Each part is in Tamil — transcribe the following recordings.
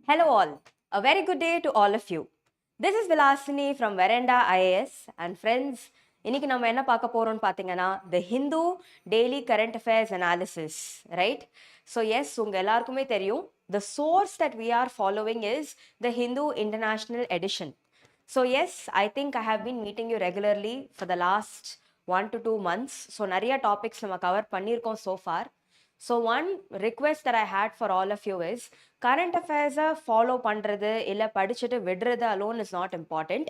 Hello all, a very good day to all of you. This is Vilasini from Veranda IAS and friends, இன்னைக்கு நம்ம என்ன பார்க்க போறோம்னு பார்த்தீங்கன்னா the Hindu daily current affairs analysis, right? So yes, உங்க எல்லாருக்குமே தெரியும் the source that we are following is the Hindu International Edition. So yes, I think I have been meeting you regularly for the last 1 to 2 months. So நிறைய topics நம்ம கவர் பண்ணியிருக்கோம் so far. So one request that I had for all of you is current affairs follow பண்றது இல்ல படிச்சுட்டு விடுறது alone is not important.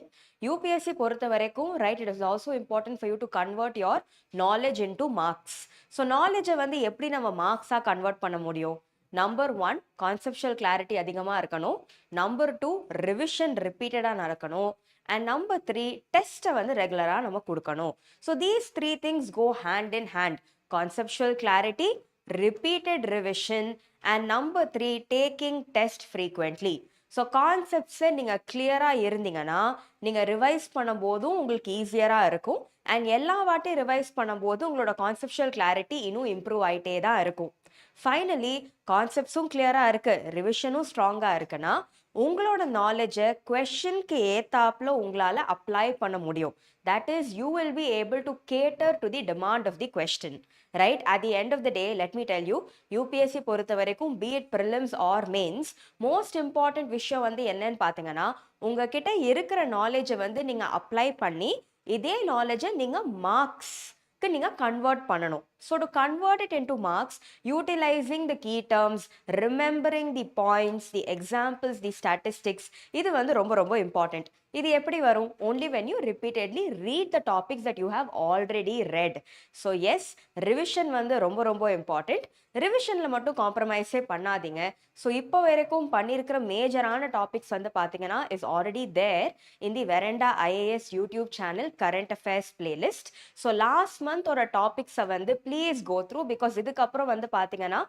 UPSC பொறுத்த வரைக்கும் right, it is also important for you to convert your knowledge into marks. So knowledge வந்து எப்படி நம்ம marks-ஆ convert பண்ண முடியும்? Number 1, conceptual clarity அதிகமா இருக்கணும். Number 2, revision repeated-ஆ நடக்கணும். And number 3, test வந்து ரெகுலரா நம்ம கொடுக்கணும். So these 3 things go hand in hand. Conceptual clarity, repeated revision, and number 3, taking test frequently. So கான்செப்ட்ஸை நீங்கள் கிளியராக இருந்தீங்கன்னா நீங்கள் ரிவைஸ் பண்ணும்போதும் உங்களுக்கு ஈஸியராக இருக்கும் அண்ட் எல்லா வாட்டியும் ரிவைஸ் பண்ணும்போது உங்களோட கான்செப்ஷுவல் கிளாரிட்டி இன்னும் இம்ப்ரூவ் ஆகிட்டே தான் இருக்கும். ஃபைனலி கான்செப்ட்ஸும் கிளியராக இருக்குது, ரிவிஷனும் ஸ்ட்ராங்காக இருக்குன்னா உங்களோட நாலேஜை கொஷனுக்கு ஏத்தாப்புல உங்களால் அப்ளை பண்ண முடியும். That is, you will be able to cater to the demand of the question, right? At the end of the day, let me tell you, UPSC பொறுத்த வரைக்கும் be it prelims or mains, most important விஷயம் வந்து என்னன்னு பார்த்தீங்கன்னா உங்ககிட்ட இருக்கிற நாலேஜை வந்து நீங்கள் அப்ளை பண்ணி இதே நாலேஜை நீங்கள் மார்க்ஸ்க்கு நீங்கள் கன்வெர்ட் பண்ணணும். So to convert it into marks, utilizing the key terms, remembering the points, the examples, the statistics, இது வந்து ரொம்ப ரொம்ப important. இது எப்படி வரும்? Only when you repeatedly read the topics that you have already read. So yes, revision வந்து ரொம்ப ரொம்ப important. ரிவிஷனில் மட்டும் காம்ப்ரமைஸே பண்ணாதீங்க. ஸோ இப்போ வரைக்கும் பண்ணியிருக்கிற மேஜரான டாபிக்ஸ் வந்து பார்த்தீங்கன்னா is already there in the Veranda IAS YouTube channel current affairs playlist. So last month ஒரு டாபிக்ஸை வந்து ப்ளீஸ் கோ த்ரூ, பிகாஸ் இதுக்கப்புறம் வந்து பார்த்தீங்கன்னா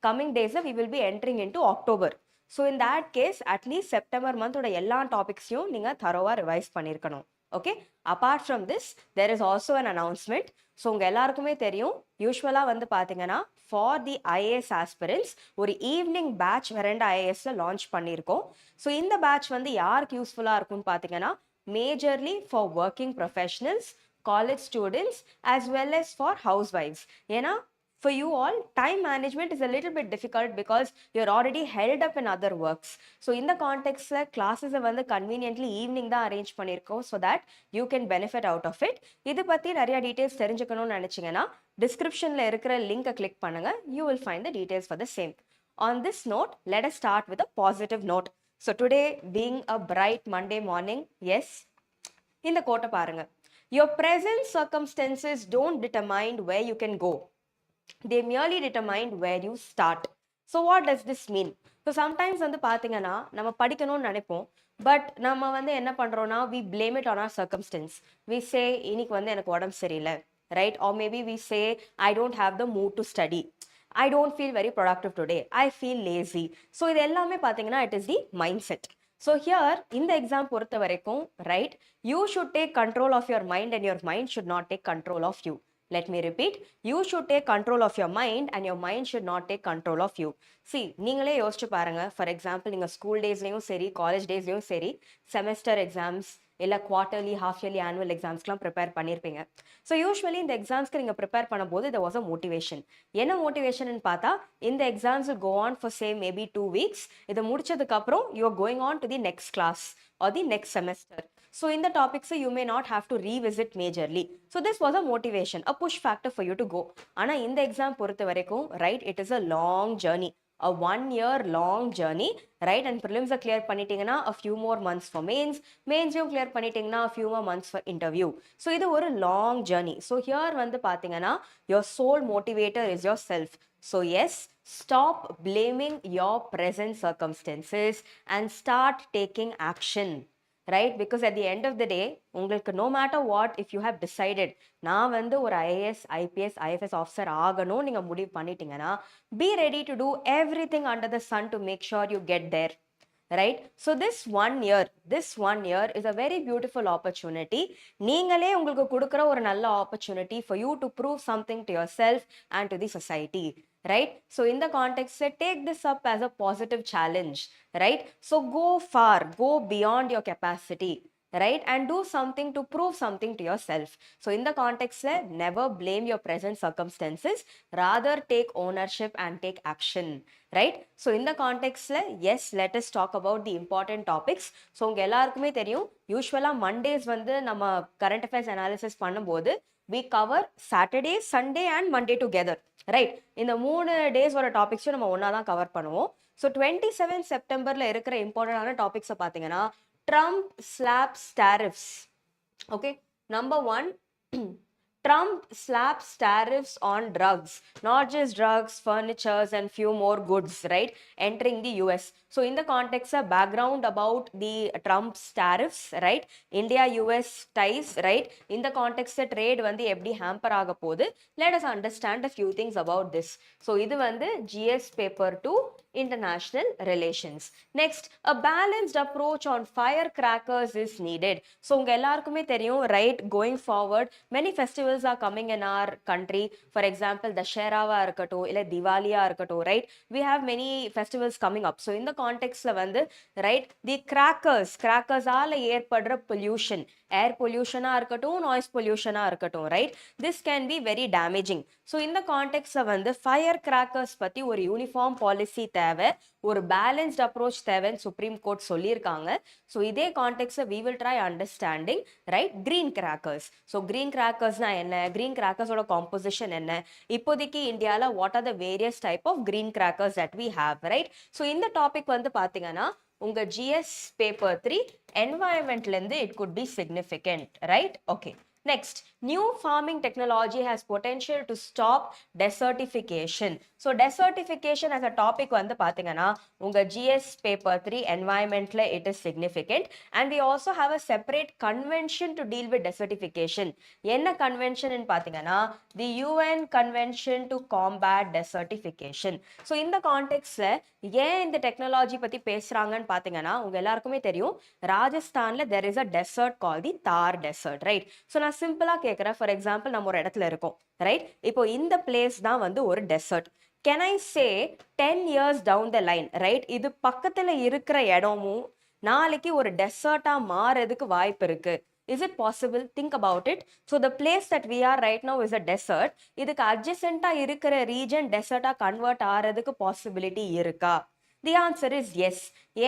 கம்மிங் டேஸில் we will be entering into October. So in that case at least September மந்தோட எல்லா டாபிக்ஸையும் நீங்கள் தரோவாக ரிவைஸ் பண்ணியிருக்கணும். Okay, apart from this there is also an announcement. So உங்கள் எல்லாருக்குமே தெரியும், யூஸ்வலாக வந்து பார்த்தீங்கன்னா ஃபார் தி ஐஏஎஸ் ஆஸ்பிரன்ஸ் ஒரு ஈவினிங் பேட்ச் வெரண்டா ஐஏஎஸ்ல லான்ச் பண்ணியிருக்கோம். ஸோ இந்த பேட்ச் வந்து யாருக்கு யூஸ்ஃபுல்லாக இருக்கும்னு பார்த்தீங்கன்னா majorly for working professionals, college students, as well as for housewives. ஏன்னா for you all, time management is a little bit difficult because you're already held up in other works. So in the context, classes வந்து conveniently evening தான் arrange பண்ணியிருக்கோம் so that you can benefit out of it. இது பற்றி நிறைய டீட்டெயில்ஸ் தெரிஞ்சுக்கணும்னு நினச்சிங்கன்னா டிஸ்கிரிப்ஷனில் இருக்கிற லிங்கை கிளிக் பண்ணுங்க, you will find the details for the same. On this note, let us start with a positive note. So today being a bright Monday morning, yes, இந்த கோட்டை பாருங்க, your present circumstances don't determine where you can go. They merely determine where you start. So what does this mean? So sometimes வந்து பார்த்தீங்கன்னா நம்ம படிக்கணும்னு நினைப்போம், பட் நம்ம வந்து என்ன பண்ணுறோன்னா we blame it on our circumstance. We say இன்னைக்கு வந்து எனக்கு உடம்பு சரியில்லை, right? Or maybe we say I don't have the mood to study. I don't feel very productive today. I feel lazy. So இது எல்லாமே பார்த்தீங்கன்னா it is the mindset. So here in the exam பொறுத்த வரைக்கும், right, you should take control of your mind and your mind should not take control of you. Let me repeat, you should take control of your mind and your mind should not take control of you. See, நீங்களே யோசிச்சு பாருங்க, ஃபார் எக்ஸாம்பிள் நீங்கள் ஸ்கூல் டேஸ்லையும் சரி காலேஜ் டேஸ்லையும் சரி செமஸ்டர் எக்ஸாம்ஸ் இல்லை குவார்ட்டர்லி ஹாஃப் இயர்லி ஆனுவல் எக்ஸாம்ஸ்க்குலாம் ப்ரிப்பேர் பண்ணியிருப்பீங்க. ஸோ யூஸ்வலி இந்த எக்ஸாம்ஸ்க்கு நீங்கள் ப்ரிப்பேர் பண்ணும்போது there was a motivation. என்ன மோட்டிவேஷன் பார்த்தா இந்த exams will go on for say maybe 2 weeks. இதை முடிச்சதுக்கப்புறம் you are going on to the next class or the next semester. So in the topics, you may not have to revisit majorly. So this was a motivation, a push factor for you to go. Ana in the exam பொறுத்த வரைக்கும், right, it is a long journey, a 1 year long journey, right? And prelims clear பண்ணிட்டீங்கன்னா a few more months for mains, mains clear பண்ணிட்டீங்கன்னா a few more months for interview. So இது ஒரு long journey. So here வந்து பார்த்தீங்கன்னா your sole motivator is yourself. So yes, stop blaming your present circumstances and start taking action. Right? Because at the end of the day, உங்களுக்கு no matter what, if you have decided நான் வந்து ஒரு ஐஏஎஸ் ஐபிஎஸ் ஐஎஃப்எஸ் ஆஃபீஸர் ஆகணும் நீங்கள் முடிவு பண்ணிட்டீங்கன்னா be ready to do everything under the sun to make sure you get there. Right? So this one year is a very beautiful opportunity. நீங்களே உங்களுக்கு கொடுக்குற ஒரு நல்ல opportunity for you to prove something to yourself and to the society. right? So in the context, take this up as a positive challenge, right? So go far, go beyond your capacity, right? And do something to prove something to yourself. So in the context, never blame your present circumstances, rather take ownership and take action, right? So in the context, yes, let us talk about the important topics. So உங்க எல்லாருக்குமே தெரியும், யூஸ்வலா மண்டேஸ் வந்து நம்ம கரண்ட் அஃபேர்ஸ் அனாலிசிஸ் பண்ணும்போது we cover Saturday, Sunday and Monday together, right? இந்த 3 days வர டாபிக்ஸும் நம்ம ஒன்னா தான் கவர் பண்ணுவோம். ஸோ 27 செப்டம்பர்ல இருக்கிற இம்பார்ட்டன்டான டாபிக்ஸை பார்த்தீங்கன்னா Trump slaps tariffs. Okay, number 1, Trump slaps tariffs on drugs, not just drugs, furnitures and few more goods, right, entering the US. So in the context, a background about the Trump's tariffs, right, India-US ties, right, in the context, trade வந்து எப்படி hamper ஆக போகுது, let us understand a few things about this. So இது வந்து GS paper 2, international relations. Next, a balanced approach on firecrackers is needed. So உங்க எல்லாருக்குமே தெரியும், right, going forward many festivals are coming in our country. For example, Dasharava இருக்கட்டும் இல்ல Diwaliயா இருக்கட்டும், right, we have many festivals coming up. So in the context ல வந்து, right, the crackers ஆல ஏற்படுற pollution, air pollution இருக்கட்டும், noise pollution இருக்கட்டும், right, this can be very damaging. So in the context ல வந்து firecrackers பத்தி ஒரு uniform policy தேவை, ஒரு பேலன்ஸ்ட் அப்ரோச் தேவைன்னு சுப்ரீம் கோர்ட் சொல்லியிருக்காங்க. ஸோ இதே கான்டெக்ட்ஸை we will try understanding, right, green crackers. So green கிராக்கர்ஸ்னா என்ன, கிரீன் கிராக்கர்ஸோட காம்போசிஷன் என்ன, இப்போதைக்கு இந்தியாவில் what are the various type of green crackers that we have, right? So இந்த டாபிக் வந்து பார்த்தீங்கன்னா உங்க GS paper 3 environmentலேருந்து it could be significant, right? Okay. Next, new farming technology has potential to stop desertification. So desertification as a topic வந்து பாத்தீங்கன்னா உங்க GS paper 3 environmentல it is significant, and we also have a separate convention to deal with desertification. என்ன convention ன்னு பாத்தீங்கன்னா the UN convention to combat desertification. So இந்த கான்டெக்ட்ல ஏன் இந்த டெக்னாலஜி பத்தி பேசுறாங்கன்னு பாத்தீங்கன்னா உங்க எல்லாருக்குமே தெரியும், ராஜஸ்தான்ல there is a desert called the Thar desert, right? So நான் சிம்பிளா கேக்குறேன், ஃபார் எக்ஸாம்பிள் நம்ம ஒரு இடத்துல இருக்கோம், ரைட்? இப்போ இந்த பிளேஸ் தான் வந்து ஒரு desert. Can I say 10 years down the line, right, இது பக்கத்துல இருக்கிற இடமும் நாளைக்கு ஒரு டெசர்ட்டா மாறதுக்கு வாய்ப்பு இருக்கு. Is it possible? Think about it. So the place that we are right now is a desert. இதுக்கு adjacent-ஆ இருக்கிற region desert-ஆ convert ஆறதுக்கு possibility இருக்கா? The answer is yes.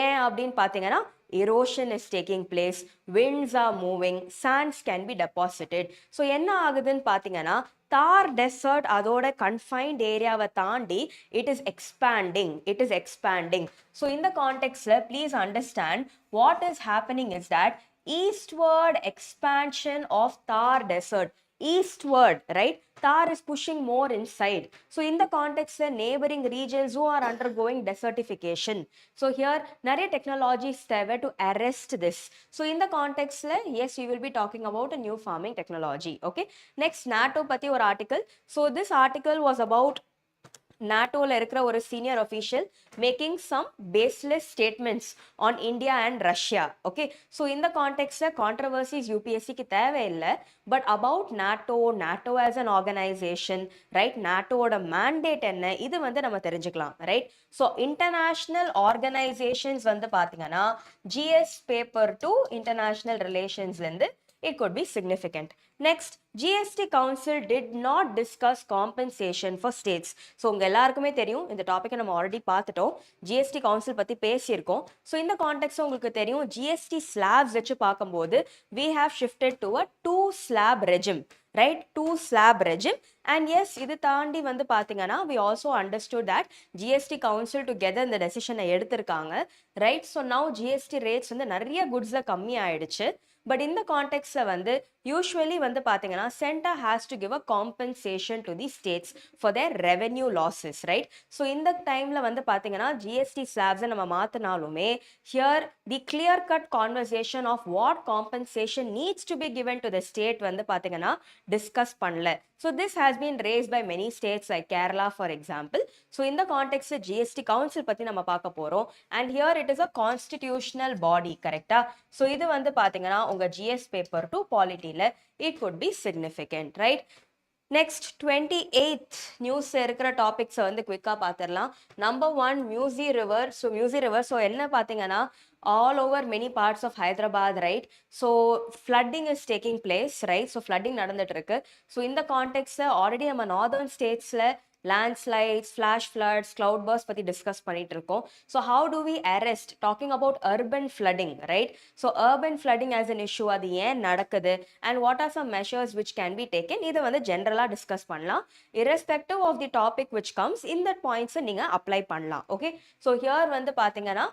ஏன் அப்படின்னு பார்த்தீங்கன்னா erosion is taking place, winds are moving, sands can be deposited. So என்ன ஆகுதுன்னு பார்த்தீங்கன்னா தார் டெசர்ட் அதோட confined ஏரியாவை தாண்டி it is expanding. So in the context, please understand what is happening is that eastward expansion of Thar desert. Eastward, right? Thar is pushing more inside. So in the context, neighboring regions who are undergoing desertification. So here, நிறைய technologies தேவை to arrest this. So in the context, yes, we will be talking about a new farming technology. Okay. Next, NATO பத்தி ஒரு article. So this article was about நாட்டோல இருக்கிற ஒரு senior official making some baseless statements on India and Russia. Okay, so இந்த கான்டெக்ட்ல கான்ட்ரவர்சிஸ் யூபிஎஸ்சிக்கு தேவையில்லை, but about NATO as an organisation, right, நாட்டோட மேண்டேட் என்ன, இது வந்து நம்ம தெரிஞ்சுக்கலாம், ரைட்? ஸோ இன்டர்நேஷ்னல் ஆர்கனைசேஷன்ஸ் வந்து பார்த்தீங்கன்னா GS paper 2 இன்டர்நேஷ்னல் ரிலேஷன்ஸ்லேருந்து it could be significant. Next, GST Council did not discuss compensation for states. So உங்க எல்லாருக்குமே தெரியும், இந்த டாபிக்கை நம்ம ஆல்ரெடி பார்த்துட்டோம், GST Council பத்தி பேசியிருக்கோம். ஸோ இந்த கான்டெக்ட் உங்களுக்கு தெரியும், GST slabs வச்சு பார்க்கும்போது we have shifted to a 2 slab regime, right? 2 slab regime. And yes, இது தாண்டி வந்து பார்த்தீங்கன்னா we also understood that GST Council together இந்த டெசிஷனை எடுத்திருக்காங்க, right? So now GST rates வந்து நிறைய குட்ஸில் கம்மி ஆயிடுச்சு. பட் இந்த கான்டெக்ட்ல வந்து யூஸ்வலி வந்து பார்த்தீங்கன்னா centre has to give a compensation to the states for their revenue losses, right? So இந்த டைம்ல வந்து பார்த்தீங்கன்னா ஜிஎஸ்டி ஸ்லாப்ஸை நம்ம மாற்றினாலுமே here the clear cut conversation of what compensation needs to be given to the state வந்து பார்த்தீங்கன்னா டிஸ்கஸ் பண்ணல. So this has been raised by many states like Kerala for example. So இந்த கான்டெக்ட்ல ஜிஎஸ்டி கவுன்சில் பற்றி நம்ம பார்க்க போகிறோம். And here it is a constitutional பாடி, கரெக்டா? ஸோ இது வந்து பார்த்தீங்கன்னா உங்க GS paper 2 பாலிட்டியில் it could be significant, right? Next 28th நியூஸ்ல இருக்கிற டாபிக்ஸை வந்து குவிக்காக பார்த்துடலாம். Number 1 மியூசி river. மியூசி ரிவர் என்ன பார்த்தீங்கன்னா all over many parts of Hyderabad, right? So flooding is taking place, right? So flooding நடந்துட்டு இருக்கு. So இந்த கான்டெக்ட்ல ஆல்ரெடி நம்ம நார்தர்ன் ஸ்டேட்ஸ்ல landslides, flash floods, cloud bursts பத்தி டிஸ்கஸ் பண்ணிட்டு இருக்கோம். So how do we arrest? Talking about urban flooding, right? So urban flooding as an issue, அது ஏன் நடக்குது and what are some measures which can be taken? இதை வந்து ஜென்ரலா டிஸ்கஸ் பண்ணலாம். irrespective of the topic which comes, இந்த பாயிண்ட்ஸ் நீங்க அப்ளை பண்ணலாம். ஓகே, ஸோ ஹியர் வந்து பாத்தீங்கன்னா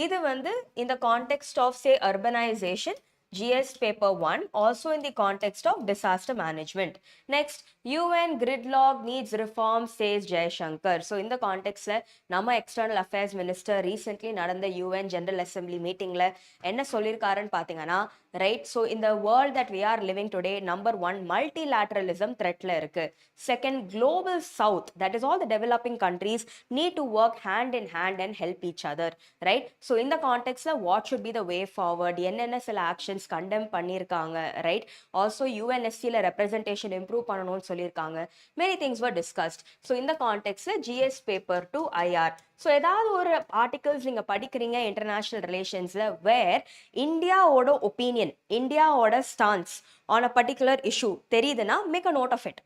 இது வந்து in the context of say urbanization, GS paper 1, also in the context of disaster management. Next, UN gridlock needs reform, says Jayashankar. So in the context நம்ம external affairs minister recently நடந்த UN general assembly meetingல என்ன சொல்லிருக்காருன்னு பாத்தீங்கன்னா, right? So in the world that we are living today, number 1 multilateralism threatல இருக்கு. Second, global south, that is all the developing countries need to work hand in hand and help each other, right? So in the context what should be the way forward? என்னென்ன சில actions condemn பண்ணிருக்காங்க, right? Also UNSC ல representation improve பண்ணணும்னு சொல்லிருக்காங்க. Many things were discussed. So in the context GS paper 2 IR. So ஏதாவது ஒரு ஆர்டிகல்ஸ் நீங்கள் படிக்கிறீங்க இன்டர்நேஷ்னல் ரிலேஷன்ஸில் வேர் இந்தியாவோட ஒப்பீனியன், இந்தியாவோட stance on a particular issue தெரியுதுன்னா make a note of it.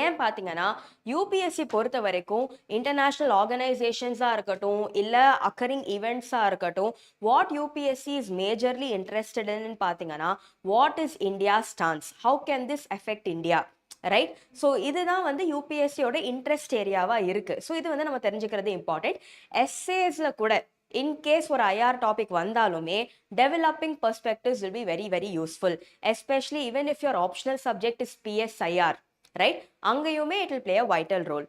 ஏன் பார்த்தீங்கன்னா யூபிஎஸ்சி பொறுத்த வரைக்கும் இன்டர்நேஷ்னல் ஆர்கனைசேஷன்ஸாக இருக்கட்டும் இல்லை அக்கரிங் ஈவெண்ட்ஸாக இருக்கட்டும், what UPSC is majorly interested in பார்த்தீங்கன்னா what is India stance, how can this affect India, right? So இதுதான் வந்து யூபிஎஸ்சியோட இன்ட்ரெஸ்ட் ஏரியாவாக இருக்குது. ஸோ இது வந்து நம்ம தெரிஞ்சுக்கிறது இம்பார்ட்டன்ட். எஸ்ஏஸ்ல கூட இன்கேஸ் ஒரு ஐஆர் டாபிக் வந்தாலுமே developing perspectives will be very very useful, especially even if your optional subject is PSIR, right? அங்கேயுமே it will play a vital role.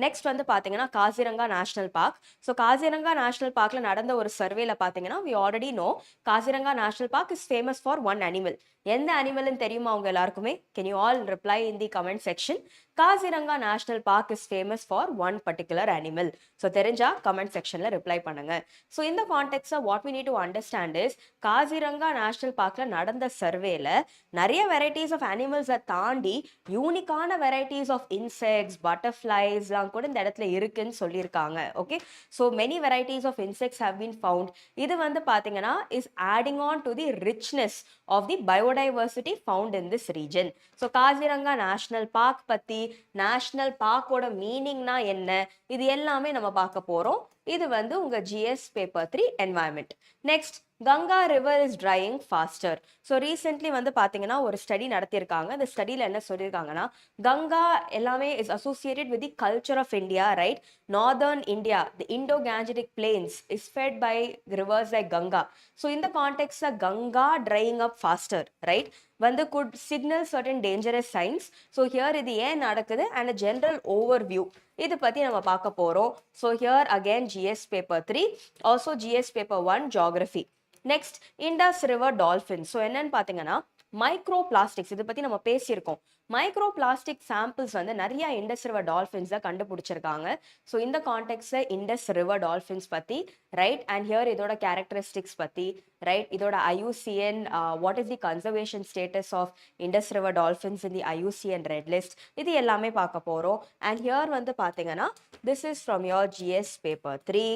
Next வந்து பார்த்தீங்கன்னா Kaziranga national park. So Kaziranga national பார்க்கில் நடந்த ஒரு சர்வேல பார்த்தீங்கன்னா we already know Kaziranga national park is famous for one animal. எந்த அனிமல்னு தெரியுமா அவங்க எல்லாருக்குமே? Can you all reply in the comment section. Kaziranga national park is famous for one particular animal. So தெரிஞ்சா கமெண்ட் செக்ஷன்ல ரிப்ளை பண்ணுங்க. ஸோ இந்த கான்டெக்ட்ல what we need to understand is Kaziranga national பார்க்ல நடந்த சர்வேல நிறைய வெரைட்டிஸ் ஆஃப் அனிமல்ஸை தாண்டி யூனிக்கான வெரைட்டிஸ் ஆஃப் இன்செக்ட்ஸ், பட்டர்ஃப்ளைஸ்லாம் கூட இந்த இடத்துல இருக்குன்னு சொல்லியிருக்காங்க. Okay, so many varieties of insects have been found. இது வந்து பார்த்தீங்கன்னா is adding on to the richness of the biodiversity found in this region. So Kaziranga national park பத்தி, நேஷனல் பார்க்கோட மீனிங்னா என்ன, இது எல்லாமே நம்ம பார்க்க போறோம். இது வந்து உங்க GS paper 3 environment. Next, Ganga river is drying faster. So recently வந்து பார்த்தீங்கன்னா ஒரு ஸ்டடி நடத்தியிருக்காங்க. இந்த ஸ்டடியில் என்ன சொல்லியிருக்காங்கன்னா கங்கா எல்லாமே is associated with the culture of India, right? Northern India, the Indo Gangetic plains is fed by rivers like Ganga. So இந்த கான்டெக்ட்ல Ganga drying up faster, right, வந்து could signal certain dangerous signs. So here இது ஏன் நடக்குது அண்ட் a general overview இது பற்றி நம்ம பார்க்க போகிறோம். So here again GS paper 3, also GS paper 1 geography. Next, Indus river dolphin. So என்னன்னு பார்த்தீங்கன்னா மைக்ரோ பிளாஸ்டிக்ஸ், இதை பற்றி நம்ம பேசியிருக்கோம். மைக்ரோ பிளாஸ்டிக் சாம்பிள்ஸ் வந்து நிறைய இண்டஸ் ரிவர் டால்ஃபின்ஸை கண்டுபிடிச்சிருக்காங்க. ஸோ இந்த கான்டெக்ட்ல இண்டஸ் ரிவர் டால்ஃபின்ஸ் பற்றி, ரைட், அண்ட் ஹியர் இதோட கேரக்டரிஸ்டிக்ஸ் பற்றி, ரைட், இதோட IUCN, what is the conservation status of Indus river dolphins in the IUCN red list, இது எல்லாமே பார்க்க போகிறோம். அண்ட் ஹியர் வந்து பார்த்தீங்கன்னா this is from your GS paper 3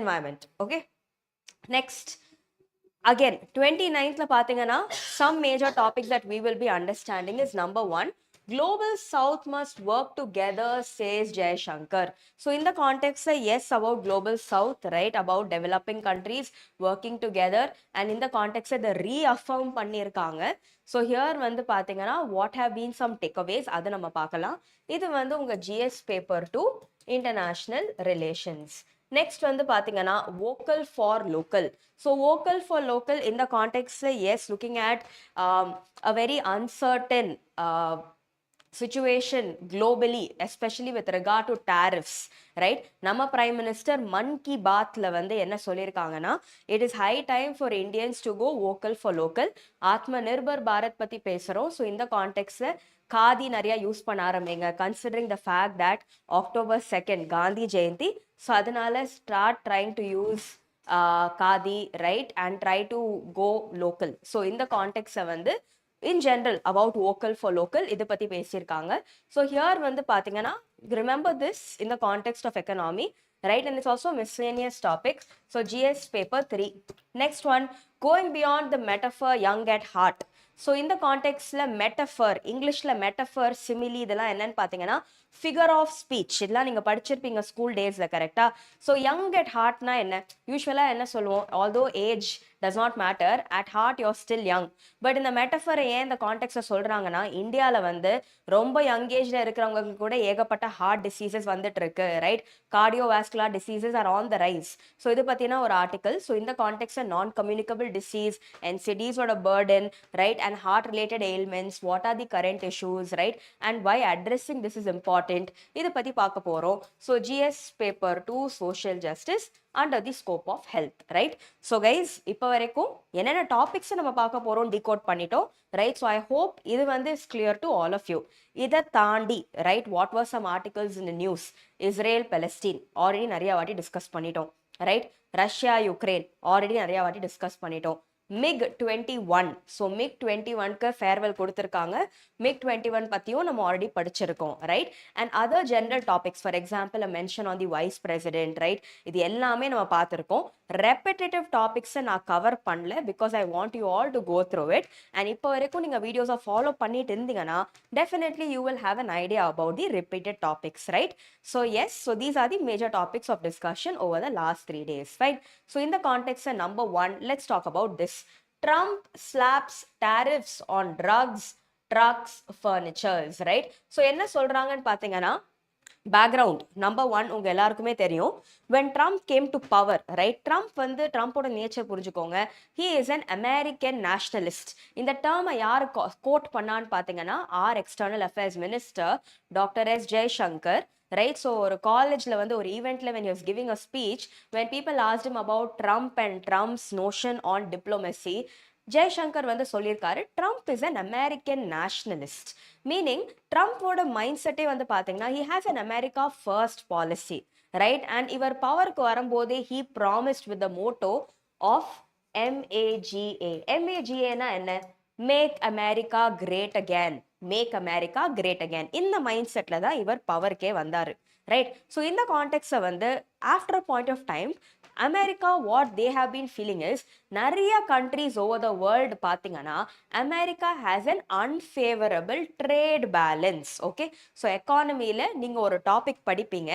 environment. Okay, next again 29th பார்த்தீங்கன்னா some major topics that we will be understanding is number 1, global south must work together, says Jayashankar. So in the context yes about global south, right, about developing countries working together, and in the context the reaffirm பண்ணிருக்காங்க. So here வந்து பார்த்தீங்கன்னா what have been some takeaways அதை நம்ம பார்க்கலாம். இது வந்து உங்க GS paper 2 international relations. Next வந்து பார்த்தீங்கன்னா vocal for local. So vocal for local in the context yes looking at a very uncertain situation globally, especially with regard to tariffs, right? நம்ம பிரைம் மினிஸ்டர் மன் கி பாத்ல வந்து என்ன சொல்லியிருக்காங்கன்னா it is high time for Indians to go vocal for local. Atma Nirbhar Bharat பற்றி பேசுகிறோம். ஸோ இந்த கான்டெக்ட்ல காதி நிறைய யூஸ் பண்ண ஆரம்பிங்க, considering the fact that October 2 Gandhi Jayanti. So அதனால start trying to use khadi, right, and try to go local. So இந்த கான்டெக்ட்ல வந்து in general about vocal for local இதை பத்தி பேசியிருக்காங்க. So here வந்து பாத்தீங்கன்னா remember this in the context of economy, right? And it's also miscellaneous topics. So GS paper 3. Next one, going beyond the metaphor young at heart. So in the context la metaphor, English la metaphor, simile இதெல்லாம் என்னன்னு பாத்தீங்கன்னா figure of speech இதெல்லாம் நீங்க படிச்சிருப்பீங்க ஸ்கூல் டேஸ்ல கரெக்டா. ஸோ young at heartனா என்ன, யூஸ்வலா என்ன சொல்லுவோம், although age does not matter, at heart you're still young. But இந்த மெட்டஃபரை ஏன் இந்த கான்டெக்ட்ல சொல்றாங்கன்னா இந்தியால வந்து ரொம்ப யங் ஏஜ்ல இருக்கிறவங்களுக்கு கூட ஏகப்பட்ட ஹார்ட் டிசீசஸ் வந்துட்டு இருக்கு, right? cardiovascular diseases are on the rise. So இது பத்தினா ஒரு ஆர்டிகல். ஸோ இந்த கான்டெக்ட்ல non-communicable disease, NCDs ஓட burden, right? And heart related ailments, what are the current issues, right? And why addressing this is important, இது பத்தி பார்க்க போறோம். So GS paper 2 social justice under the scope of health, right? So guys, இப்போ வரைக்கும் என்னென்ன டாபிக்ஸ் நம்ம பார்க்க போறோம் டிகோட் பண்ணிட்டோம், right? So I hope இது வந்து is clear to all of you. இதை தாண்டி, right, what were some articles in the news? Israel Palestine already நிறைய வாட்டி டிஸ்கஸ் பண்ணிட்டோம், ரைட்? ரஷ்யா யுக்ரைன் ஆல்ரெடி நிறைய வாட்டி டிஸ்கஸ் பண்ணிட்டோம். MiG-21, ஸோ MiG-21க்கு ஃபேர்வெல் கொடுத்துருக்காங்க. MiG-21 பற்றியும் நம்ம ஆல்ரெடி படிச்சிருக்கோம், right? And other general topics, for example mention on the vice president, right? இது எல்லாமே நம்ம பார்த்துருக்கோம். ரெப்பிட்டேட்டிவ் டாபிக்ஸை நான் கவர் பண்ணல because I want you all to go through it. And இப்போ வரைக்கும் நீங்கள் வீடியோஸை ஃபாலோ பண்ணிட்டு இருந்தீங்கன்னா definitely you will have an idea about the repeated topics, right? So yes, so these are the major topics of discussion over the last 3 days, right? So in the context of number 1, let's talk about this. Trump slaps tariffs on drugs, trucks, furnitures, right? So என்ன சொல்றாங்கன்னு பாத்தீங்கன்னா பேக்ரவுண்ட் நம்பர் 1 உங்க எல்லாருக்குமே தெரியும். when Trump came to power, right? Trump வந்து ட்ரம்ப்போட நேச்சர் புரிஞ்சுக்கோங்க, he is an American nationalist. இந்த டேர்மை யாரு கோட் பண்ணான்னு பாத்தீங்கன்னா our external affairs minister doctor S Jaishankar, right? So ஒரு காலேஜ்ல வந்து ஒரு ஈவெண்ட்ல when he was giving a speech, when people asked him about Trump and Trump's notion on diplomacy, Jaishankar வந்து சொல்லியிருக்காரு Trump is an American nationalist. Meaning ட்ரம்ப்போட மைண்ட் செட்டே வந்து பார்த்தீங்கன்னா he has an America first policy, right? And இவர் பவருக்கு வரும்போதே he promised with the motto of MAGA. MAGA என்ன? Make America great again, make America great again. இந்த மைண்ட் செட்ல தான் இவர் பவருக்கே வந்தாரு, ரைட்? ஸோ இந்த கான்டெக்ட்ஸை வந்து after a point of time America what they have been feeling is நிறைய countries over the world பார்த்தீங்கன்னா America has an unfavorable trade balance, okay? So எக்கானமியில் நீங்கள் ஒரு டாபிக் படிப்பீங்க,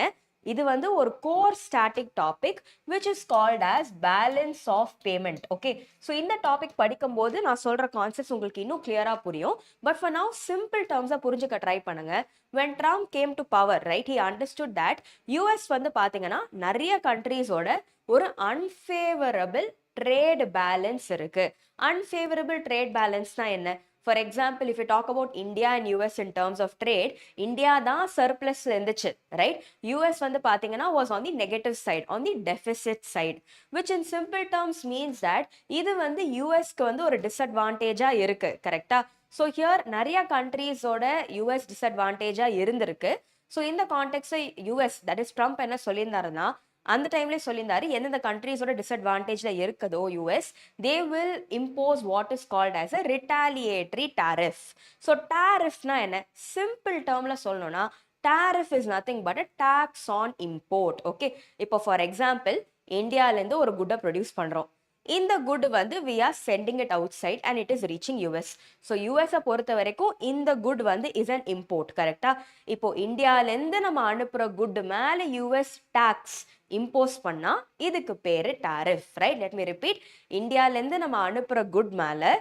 இது வந்து ஒரு core static topic which is called as balance of payment, okay? So இந்த டாபிக் படிக்கும்போது நான் சொல்ற கான்செப்ட்ஸ் உங்களுக்கு இன்னும் கிளியரா புரியும். பட் ஃபார் நவ் சிம்பிள் டேர்ம்ஸா புரிஞ்சுக்க ட்ரை பண்ணுங்க. when Trump came to power, right, he understood that US வந்து பாத்தீங்கன்னா நிறைய கண்ட்ரீஸோட ஒரு unfavorable trade balance இருக்கு. unfavorable trade balanceனா என்ன? For example, if you talk about India and US in terms of trade, India தான் surplusல இருந்துச்சு, right? US வந்து பாத்தீங்கன்னா was on the negative side, on the deficit side, which in simple terms means that இது வந்து USக்கு வந்து ஒரு disadvantage-ஆ இருக்கு, கரெக்டா? ஸோ ஹியர் நிறைய கண்ட்ரீஸோட US டிஸ்அட்வான்டேஜா இருந்திருக்கு. ஸோ இந்த கான்டெக்ட்ல US, தட் இஸ் ட்ரம்ப் என்ன சொல்லியிருந்தாருன்னா அந்த டைம்லேயே சொல்லியிருந்தாரு எந்தெந்த கண்ட்ரீஸோட டிஸ்அட்வான்டேஜ்ல இருக்குதோ US, they will impose what is called as a retaliatory tariff. So டாரிஃப்னா என்ன? சிம்பிள் டேர்ம்ல சொல்லணும்னா tariff is nothing but a tax on import, okay? இப்போ ஃபார் எக்ஸாம்பிள் இந்தியாவிலேருந்து ஒரு குட்டை ப்ரொடியூஸ் பண்ணுறோம், இந்த குட் வந்து we are sending it outside and it is reaching US. So யூஎஸை பொறுத்த வரைக்கும் இந்த குட் வந்து இஸ் அன் இம்போர்ட், கரெக்டா? இப்போ இந்தியாவிலேருந்து நம்ம அனுப்புகிற குட் மேலே US டாக்ஸ் இம்போஸ் பண்ணா இதுக்கு பேரு tariff, right? Let me repeat. இந்தியாவிலேருந்து நம்ம அனுப்புகிற குட் மேலே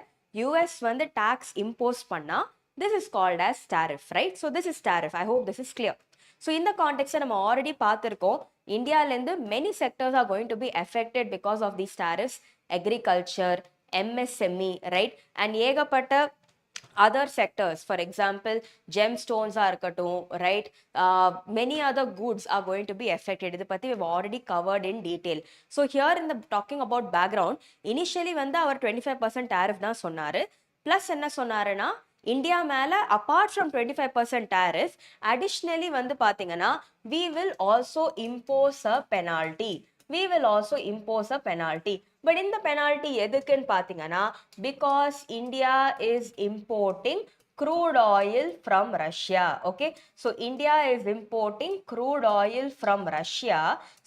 US வந்து டாக்ஸ் இம்போஸ் பண்ணா this is called as tariff, right? So this is tariff. I hope this is clear. So இந்த கான்டெக்ட்ஸை நம்ம ஆல்ரெடி பார்த்துருக்கோம். இந்தியாவிலேருந்து many sectors are going to be affected because of these tariffs. Agriculture, MSME, right? And ஏகப்பட்ட அதர் செக்டர்ஸ், ஃபார் எக்ஸாம்பிள் ஜெம்ஸ்டோன்ஸாக இருக்கட்டும், right? Many other goods are going to be affected. இதை பற்றி we've already covered in detail. So here இந்த டாக்கிங் அபவுட் பேக்ரவுண்ட், இனிஷியலி வந்து அவர் 25% டாரிஃப் தான் சொன்னார். ப்ளஸ் என்ன சொன்னாருன்னா இந்தியா மேல அப்பார்ட் ஃப்ரம் 25% டாரிஃப் அடிஷ்னலி வந்து பாத்தீங்கன்னா we will also impose a penalty. we will also impose a penalty. But in the penalty எதுக்குன்னு பார்த்தீங்கன்னா because India is importing crude oil from Russia. Okay, so India is importing crude oil from Russia.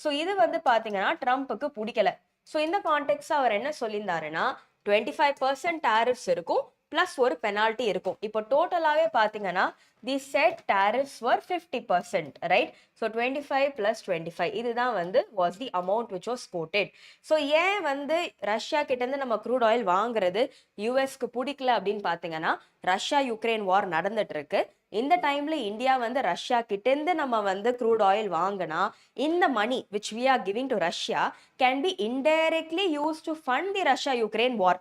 So இது வந்து பார்த்தீங்கன்னா ட்ரம்ப்புக்கு பிடிக்கல. ஸோ இந்த கான்டெக்ட் அவர் என்ன சொல்லியிருந்தாருன்னா 25% tariffs இருக்கும் plus ஒரு penalty இருக்கும். இப்போ டோட்டலாகவே பார்த்தீங்கன்னா தி set tariffs were 50%, right? So 25 plus 25 இதுதான் வந்து was the amount which was quoted. So ஏன் வந்து ரஷ்யா கிட்டேருந்து நம்ம க்ரூட் ஆயில் வாங்குறது யூஎஸ்க்கு பிடிக்கல அப்படின்னு பார்த்தீங்கன்னா ரஷ்யா யுக்ரைன் வார் நடந்துட்டு இருக்கு. இந்த டைம்ல இந்தியா வந்து ரஷ்யா கிட்டேருந்து நம்ம வந்து க்ரூட் ஆயில் வாங்கினா இந்த மணி which we are giving to Russia can be indirectly used to fund the Russia Ukraine war.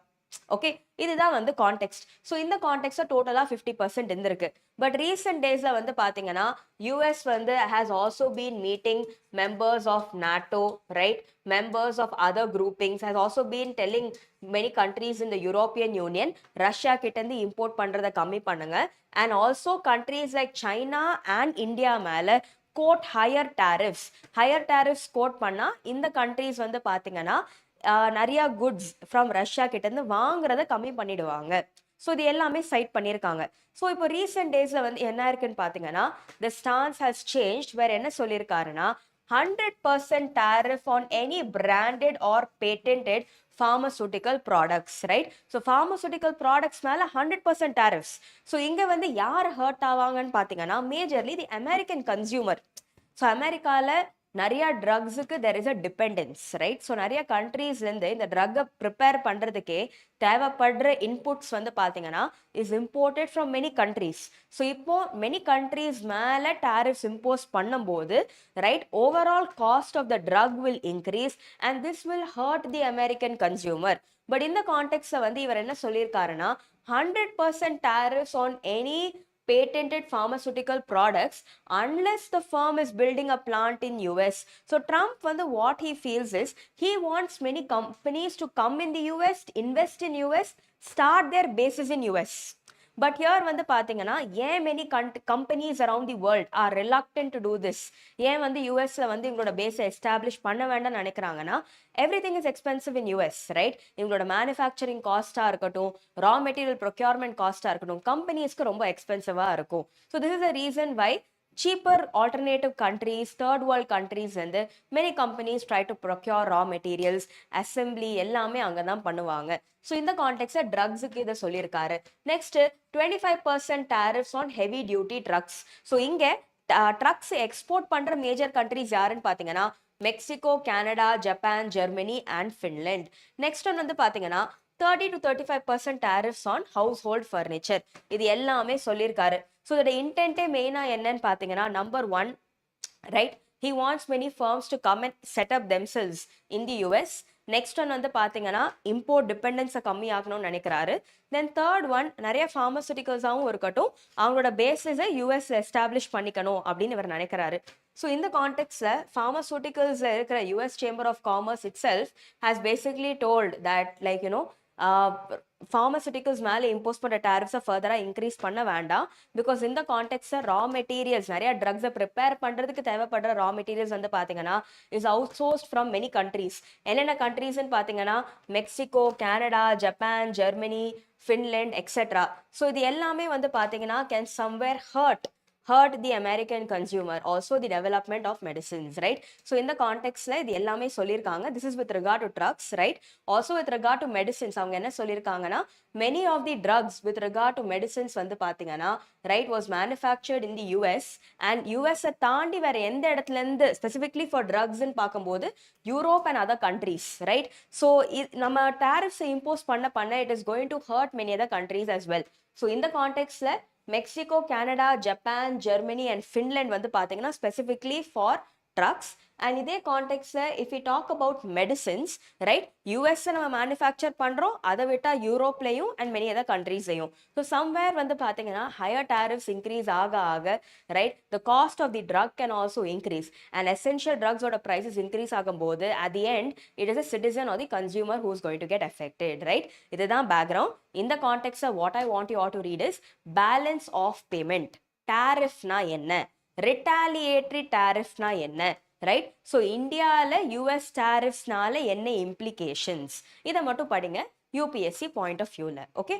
Okay, இதுதான் வந்து கான்டெக்ட். ஸோ இந்த கான்டெக்ட்ல டோட்டலா 50% இருந்திருக்கு. பட் ரீசெண்ட் டேஸ்ல வந்து பாத்தீங்கன்னா யூஎஸ் வந்து has also been meeting members of NATO, right, members of other groupings, has also been telling many countries in the European union Russia கிட்ட இருந்து இம்போர்ட் பண்றதை கம்மி பண்ணுங்க. And also countries like China and India மேல கோட் ஹையர் டேரிஃப்ஸ் கோட் பண்ணா இந்த கண்ட்ரீஸ் வந்து பாத்தீங்கன்னா நிறைய குட்ஸ் ஃப்ரம் ரஷ்யா கிட்ட இருந்து வாங்குறத கம்மி பண்ணிடுவாங்க. ஸோ இது எல்லாமே சைட் பண்ணியிருக்காங்க. ஸோ இப்போ ரீசெண்ட் டேஸ்ல வந்து என்ன இருக்குன்னு பார்த்தீங்கன்னா த ஸ்டான்ஸ் ஹஸ் சேஞ்ச். வேற என்ன சொல்லியிருக்காருன்னா 100% tariff on any branded or patented pharmaceutical products, right? So pharmaceutical products மேல 100% tariffs. ஸோ இங்க வந்து யார் ஹர்ட் ஆவாங்கன்னு பார்த்தீங்கன்னா majorly the American consumer. So அமெரிக்கால நிறைய ட்ரக்ஸுக்கு there is a dependence, right? So நிறைய கண்ட்ரீஸ்லேருந்து இந்த ட்ரக்கை ப்ரிப்பேர் பண்ணுறதுக்கே தேவைப்படுற இன்புட்ஸ் வந்து பார்த்தீங்கன்னா is imported from many countries. So இப்போ மெனி கண்ட்ரீஸ் மேலே டேரிஃப்ஸ் இம்போஸ் பண்ணும்போது right overall cost of the drug will increase and this will hurt the American consumer. But இந்த கான்டெக்ட்ல வந்து இவர் என்ன சொல்லியிருக்காருன்னா 100% tariffs on any patented pharmaceutical products unless the firm is building a plant in US. So Trump வந்து what he feels is he wants many companies to come in the US, invest in US, start their bases in US. But here வந்து பாத்தீங்கன்னா ஏன் many companies around the world are reluctant to do this, ஏன் வந்து யூஎஸ்ல வந்து இவங்களோட பேஸை எஸ்டாப்ளிஷ் பண்ண வேண்டாம்னு நினைக்கிறாங்கன்னா everything is expensive in US, right? இவங்களோட மேனுஃபேக்சரிங் காஸ்டா இருக்கட்டும், ரா மெட்டீரியல் ப்ரொக்யூர்மெண்ட் காஸ்டா இருக்கட்டும், கம்பெனிஸ்க்கு ரொம்ப எக்ஸ்பென்சிவா இருக்கும். So this is the reason why cheaper alternative countries, third world countries வந்து many companies try to procure raw materials, assembly எல்லாமே அங்கே தான் பண்ணுவாங்க. ஸோ இந்த கான்டெக்ட்ல ட்ரக்ஸுக்கு இதை சொல்லியிருக்காரு. Next 25% tariffs on heavy duty trucks. So இங்கே ட்ரக்ஸ் எக்ஸ்போர்ட் பண்ற மேஜர் கண்ட்ரிஸ் யாருன்னு பார்த்தீங்கன்னா Mexico, Canada, Japan, Germany and Finland. Next one வந்து பார்த்தீங்கன்னா 30 to 35% tariffs on household furniture. இது எல்லாமே சொல்லியிருக்காரு. ஸோ இதோட இன்டென்ட்டே மெயினாக என்னன்னு பார்த்தீங்கன்னா number 1, right, he wants many firms to come and set up themselves in the US. Next one வந்து பார்த்தீங்கன்னா இம்போர்ட் டிபெண்டன்ஸை கம்மி ஆகணும்னு நினைக்கிறாரு. தென் தேர்ட் ஒன் நிறைய ஃபார்மசூட்டிக்கல்ஸாகவும் இருக்கட்டும், அவங்களோட பேஸஸை யூஎஸ் எஸ்டாப்ளிஷ் பண்ணிக்கணும் அப்படின்னு இவர் நினைக்கிறாரு. ஸோ இந்த கான்டெக்ட்ல ஃபார்மசூட்டிக்கல்ஸ்ல இருக்கிற US Chamber of Commerce itself has basically told that like you know pharmaceuticals மேலே இம்போஸ் பண்ணுற டேரிஃப்ஸை ஃபர்தராக இன்க்ரீஸ் பண்ண வேண்டாம். பிகாஸ் இந்த கான்டெக்ட்ல ரா மெட்டீரியல்ஸ் நிறைய ட்ரக்ஸை ப்ரிப்பேர் பண்ணுறதுக்கு தேவைப்படுற ரா மெட்டீரியல்ஸ் வந்து பார்த்தீங்கன்னா is out sourced from many countries. என்னென்ன கண்ட்ரீஸ்ன்னு பார்த்தீங்கன்னா Mexico, Canada, Japan, Germany, Finland etcetera. So இது எல்லாமே வந்து பார்த்தீங்கன்னா can somewhere hurt the American consumer, also the development of medicines, right? So in the context la இது எல்லாமே சொல்லிருக்காங்க. This is with regard to drugs, right? Also with regard to medicines அவங்க என்ன சொல்லிருக்காங்கன்னா many of the drugs with regard to medicines வந்து பாத்தீங்கன்னா right was manufactured in the US and US தாண்டி வேற எந்த இடத்துல இருந்து specifically for drugs ன்னு பார்க்கும்போது Europe and other countries, right? So நம்ம tariffs impose பண்ண it is going to hurt many other countries as well. So in the context la Mexico, Canada, Japan, Germany and Finland வந்து பார்த்தீங்கன்னா ஸ்பெசிஃபிக்லி ஃபார் ட்ரக்ஸ். அண்ட் இதே கான்டெக்ட்ல if you talk about medicines, right, யூஎஸ்ஸை நம்ம மேனுஃபேக்சர் பண்ணுறோம், அதை விட்டால் யூரோப்லையும் அண்ட் மெனி அதர் கண்ட்ரீஸ்லையும். ஸோ சம்வேர் வந்து பார்த்தீங்கன்னா ஹையர் டேரிஃப்ஸ் இன்க்ரீஸ் ஆக right the cost of the drug can also increase and essential ட்ரக்ஸோட ப்ரைஸஸ் இன்க்ரீஸ் ஆகும்போது at the end it is a citizen or the consumer who is going to get affected, right? இதுதான் பேக்ரவுண்ட். இந்த கான்டெக்ட்ல what I want you all to read is balance of payment. டேரிஃப்னா என்ன, ரிட்டாலியேட்டரி டேரிஃப்னா என்ன, ரைட்? ஸோ இந்தியாவில் யூஎஸ் டேரிஃப்ஸ்னால என்ன இம்ப்ளிகேஷன்ஸ், இதை மட்டும் படிங்க யூபிஎஸ்சி பாயிண்ட் ஆஃப் வியூவில். Okay,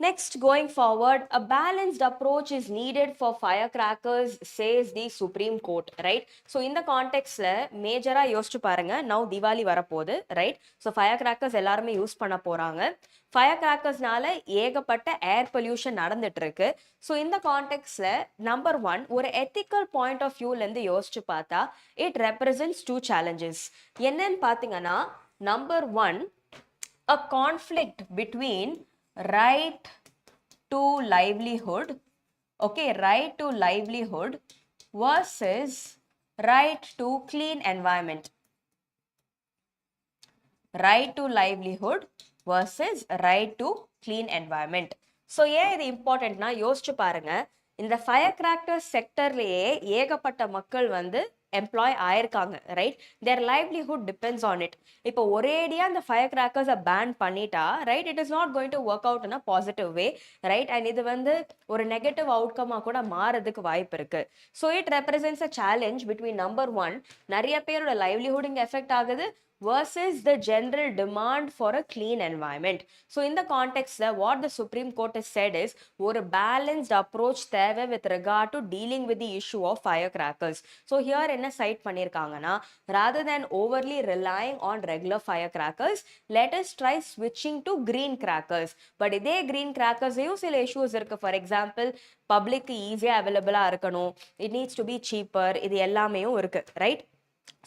next, going forward, a balanced approach is needed for firecrackers, says the Supreme Court, right? So in the context la major யோசிச்சு பாருங்க, now Diwali வரப்போகுது, right? So firecrackers எல்லாருமே யூஸ் பண்ண போறாங்க. firecrackersனால ஏகப்பட்ட ஏர் பொல்யூஷன் நடந்துட்டு இருக்கு. ஸோ இந்த கான்டெக்ட்ல நம்பர் 1, ஒரு எத்திக்கல் பாயிண்ட் ஆஃப் வியூல இருந்து யோசிச்சு பார்த்தா இட் ரெப்ரசன்ட்ஸ் 2 challenges. என்னன்னு பார்த்தீங்கன்னா, number 1, a conflict between right to livelihood, okay, right to livelihood versus right to clean environment. Right to livelihood versus right to clean environment. So ஏன் இது இம்பார்ட்டன்ட்னா, யோசிச்சு பாருங்க, இந்த ஃபயர் கிராக்கர் செக்டர்லயே ஏகப்பட்ட மக்கள் வந்து எம்ப்ளாய் ஆயிருக்காங்க, right? Their livelihood depends on it. இப்போ ஒரேடியா இந்த ஃபயர் கிராக்கர்ஸை பேன் பண்ணிட்டா, right, it is not going to work out in a positive way, right? And இது வந்து ஒரு நெகட்டிவ் அவுட்கமாக கூட மாறதுக்கு வாய்ப்பு இருக்கு. So it represents a challenge between number 1, நிறைய பேரோட லைவ்லிஹுட் இங்கே எஃபெக்ட் ஆகுது, versus the general demand for a clean environment. So in the context what the Supreme Court has said is, ஒரு balanced approach தேவை with regard to dealing with the issue of firecrackers. So here என்ன cite பண்ணிருக்காங்கன்னா, rather than overly relying on regular firecrackers, let us try switching to green crackers. But இதே green crackers சில issues இருக்கு. For example, public ஈஸியாக அவைலபிளாக இருக்கணும், it needs to be cheaper, இது எல்லாமே இருக்கு, right?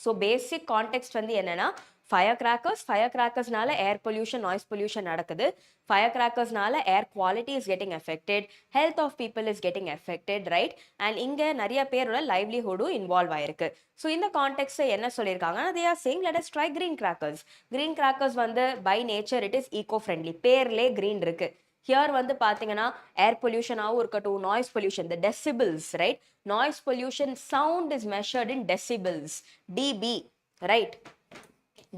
ஸோ பேசிக் கான்டெக்ட் வந்து என்னன்னா, ஃபயர்கிராக்கர்ஸ்னால ஏர் பொல்யூஷன், நாய்ஸ் பொல்யூஷன் நடக்குது. ஃபயர்கிராக்கர்ஸ்னால air quality is getting affected, health of people is getting affected, right? And இங்கே நிறைய பேரோட லைவ்லிஹுடும் இன்வால்வ் ஆயிருக்கு. ஸோ இந்த கான்டெக்ட்ஸை என்ன சொல்லியிருக்காங்கன்னா, they are saying let us try green crackers. Green crackers வந்து by nature it is eco friendly, பேர்லே கிரீன் இருக்கு. ஹியர் வந்து பார்த்தீங்கன்னா ஏர் பொல்யூஷனாகவும் இருக்கட்டும், noise pollution, the decibels, right? Noise pollution, sound is measured in decibels, dB, right?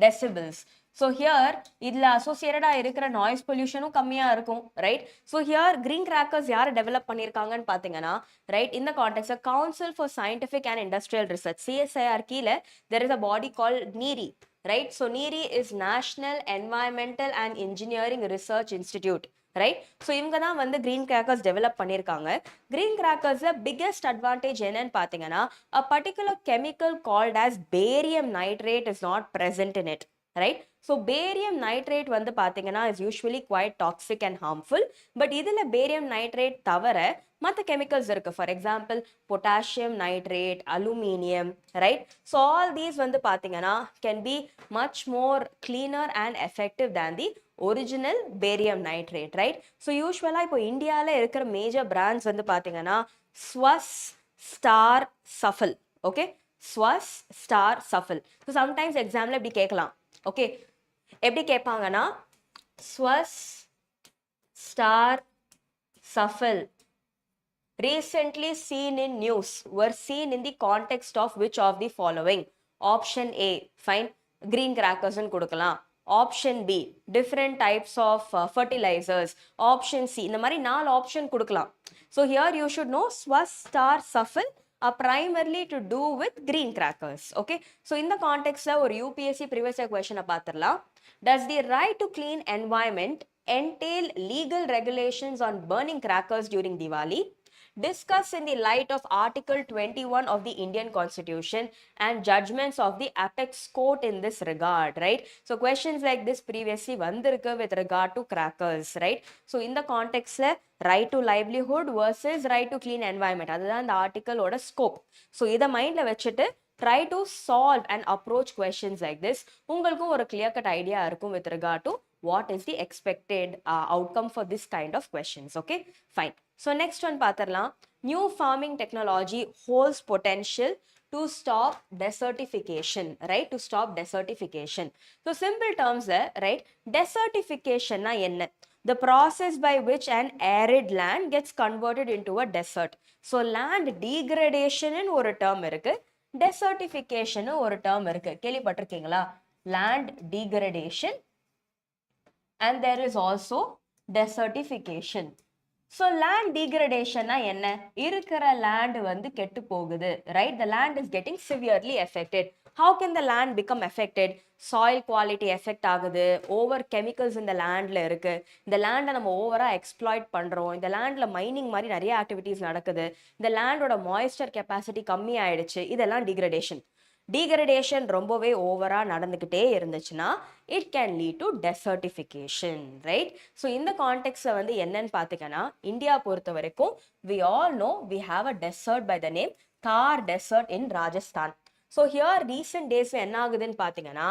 Decibels. So here இதுல associated இருக்கிற நாய்ஸ் பொல்யூஷனும் கம்மியா இருக்கும், right? So here green crackers யார் டெவலப் பண்ணியிருக்காங்கன்னு பார்த்தீங்கன்னா, ரைட், இந்த context council for scientific and industrial research, CSIR கீழே there is a body called NERI, right? So NERI is National Environmental and Engineering Research Institute, right? So இவங்க தான் வந்து கிரீன் கிராக்கர்ஸ் டெவலப் பண்ணியிருக்காங்க. கிரீன் கிராக்கர்ஸில் பிக்கெஸ்ட் அட்வான்டேஜ் என்னன்னு பார்த்தீங்கன்னா, a particular chemical called as barium nitrate is not present in it, right? So barium nitrate வந்து பார்த்தீங்கன்னா is usually quite toxic and harmful. But இதில் பேரியம் நைட்ரேட் தவிர மற்ற கெமிக்கல்ஸ் இருக்கு. For example potassium nitrate, aluminium, right? So all these வந்து பார்த்தீங்கன்னா can be much more cleaner and effective than the original barium nitrate, right? So யூஸ்வலாக இப்போ இந்தியாவில் இருக்கிற மேஜர் பிராண்ட்ஸ் வந்து பார்த்தீங்கன்னா ஸ்வஸ், ஸ்டார், சஃபில், ஓகே? ஸ்வஸ், ஸ்டார், சஃபில். ஸோ சம்டைம்ஸ் எக்ஸாமில் இப்படி கேட்கலாம், ஓகே? எப்படி கேட்பாங்கன்னா, ஸ்வஸ், ஸ்டார், சஃபில் recently seen in news were seen in the context of which of the following? Option A, fine, green crackers ன்னு கொடுக்கலாம். Option B, different types of fertilizers. Option C, இந்த மாதிரி 4 ஆப்ஷன் கொடுக்கலாம். So here you should know Swas, Star, Safil are primarily to do with green crackers, okay? So in the context ஒரு UPSC previous year question பார்த்திரலாம். Does the right to clean environment entail legal regulations on burning crackers during Diwali? Discuss in the light of Article 21 of the Indian Constitution and judgments of the apex court in this regard, right? So questions like this previously vandirukku with regard to crackers, right? So in the context right to livelihood versus right to clean environment, அதுதான் இந்த ஆர்டிக்கல் ஓட ஸ்கோப். ஸோ இதை மைண்டில் வச்சுட்டு try to solve and approach questions like this. உங்களுக்கும் ஒரு clear cut idea இருக்கும் with regard to what is the expected outcome for this kind of questions, okay? Fine. So next one பார்த்திரலாம். New farming technology holds potential to stop desertification, right? To stop desertification. So simple terms right? Desertification na என்ன? The process by which an arid land gets converted into a desert. So land degradation ன்னு ஒரு term இருக்கு, desertification ஒரு term இருக்கு. கேள்விப்பட்டிருக்கீங்களா? Land degradation and there is also desertification. So land டீக்ரடேஷன்னா என்ன? இருக்கிற லேண்ட் வந்து கெட்டு போகுது, right? The land is getting severely affected. How can the land become affected? Soil quality affect ஆகுது, ஓவர் கெமிக்கல்ஸ் இந்த லேண்ட்ல இருக்கு, இந்த லேண்டை நம்ம ஓவரா எக்ஸ்ப்ளாய்ட் பண்றோம், இந்த லேண்ட்ல மைனிங் மாதிரி நிறைய ஆக்டிவிட்டீஸ் நடக்குது, இந்த லேண்டோட மாய்ஸ்டர் கெப்பாசிட்டி கம்மி ஆயிடுச்சு, இதெல்லாம் டீக்ரடேஷன். டீக்ரடேஷன் ரொம்பவே ஓவரா நடந்துக்கிட்டே இருந்துச்சுன்னா it can lead to desertification, right? So இந்த கான்டெக்ட்ல வந்து என்னன்னு பார்த்தீங்கன்னா, இந்தியா பொறுத்த வரைக்கும் we all know we have a desert by the name Thar Desert in Rajasthan. So here recent days என்ன ஆகுதுன்னு பார்த்தீங்கன்னா,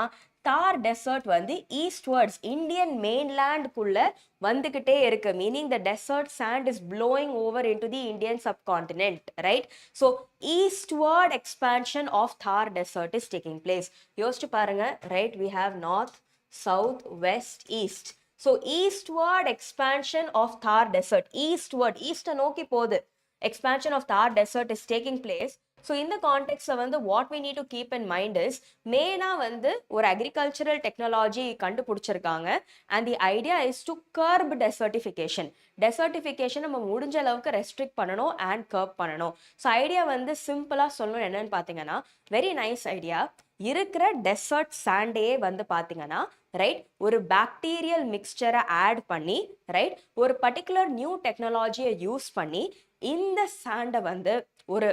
தார் டெசர்ட் வந்து ஈஸ்ட்வர்ட்ஸ் இந்தியன் மெயின்லேண்டுக்குள்ள வந்துகிட்டே இருக்கு, meaning the desert sand is blowing over into the Indian subcontinent, right? So eastward expansion of Thar desert is taking place. யோசிச்சு பாருங்க, right? We have north, south, west, east. So eastward expansion of Thar desert, eastward, ஈஸ்ட்டை நோக்கி போகுது, expansion of Thar desert is taking place. So in the context வந்து what we need to keep in mind is மெயினா வந்து ஒரு agricultural technology கண்டுபிடிச்சிருக்காங்க, and the idea is to curb desertification. Desertification நம்ம முடிஞ்ச அளவுக்கு ரெஸ்ட்ரிக்ட் பண்ணணும் and curb பண்ணணும். ஸோ ஐடியா வந்து சிம்பிளா சொல்லணும் என்னன்னு பார்த்தீங்கன்னா, வெரி நைஸ் ஐடியா. இருக்கிற டெசர்ட் சாண்டே வந்து பார்த்தீங்கன்னா, ரைட், ஒரு பாக்டீரியல் மிக்சரை ஆட் பண்ணி, ரைட், ஒரு பர்டிகுலர் நியூ டெக்னாலஜியை யூஸ் பண்ணி இந்த சாண்டை வந்து ஒரு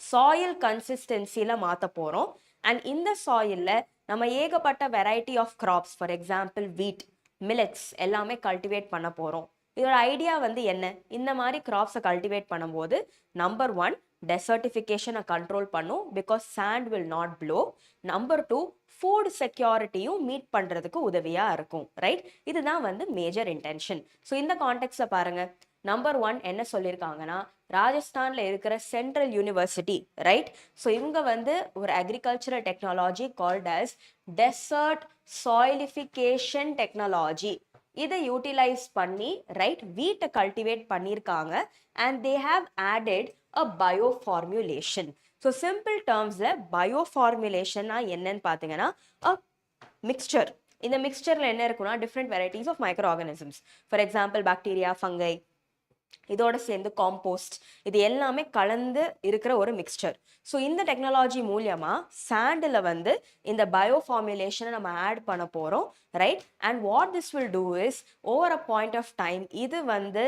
சாயில் கன்சிஸ்டன்சில மாற்ற போகிறோம். அண்ட் இந்த சாயிலில் நம்ம ஏகப்பட்ட variety of crops, for example wheat, millets எல்லாமே கல்டிவேட் பண்ண போகிறோம். இதோட ஐடியா வந்து என்ன? இந்த மாதிரி கிராப்ஸை கல்டிவேட் பண்ணும்போது நம்பர் 1 டெசர்டிஃபிகேஷனை கண்ட்ரோல் பண்ணும், because sand will not blow. Number 2 food செக்யூரிட்டியும் மீட் பண்ணுறதுக்கு உதவியாக இருக்கும், ரைட்? இதுதான் வந்து மேஜர் இன்டென்ஷன். ஸோ இந்த கான்டெக்ட்ஸை பாருங்க. நம்பர் 1 என்ன சொல்லியிருக்காங்கன்னா, ராஜஸ்தான்ல இருக்கிற சென்ட்ரல் யூனிவர்சிட்டி, ரைட்? ஸோ இவங்க வந்து ஒரு agricultural technology called as desert soilification technology, இதை யூட்டிலைஸ் பண்ணி, ரைட், வீட்டை கல்டிவேட் பண்ணியிருக்காங்க. And they have added a bio formulation. So simple டேர்ம்ஸ்ல பயோ ஃபார்முலேஷன்னா என்னன்னு பார்த்தீங்கன்னா, அ மிக்சர். இந்த மிக்சர்ல என்ன இருக்குன்னா, different varieties of micro organisms, for example bacteria, fungi, இதோட சேர்ந்து காம்போஸ்ட், இது எல்லாமே கலந்து இருக்கிற ஒரு மிக்சர். ஸோ இந்த டெக்னாலஜி மூலியமா சாண்டில் வந்து இந்த பயோ ஃபார்முலேஷனை நம்ம ஆட் பண்ண போகிறோம், right? And what this will do is, over a point of time இது வந்து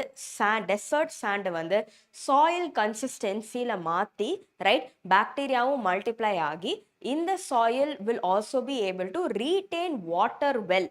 டெசர்ட் சாண்டை வந்து சாயில் கன்சிஸ்டன்சியில் மாற்றி, ரைட், பாக்டீரியாவும் மல்டிப்ளை ஆகி இந்த soil will also be able to retain water well.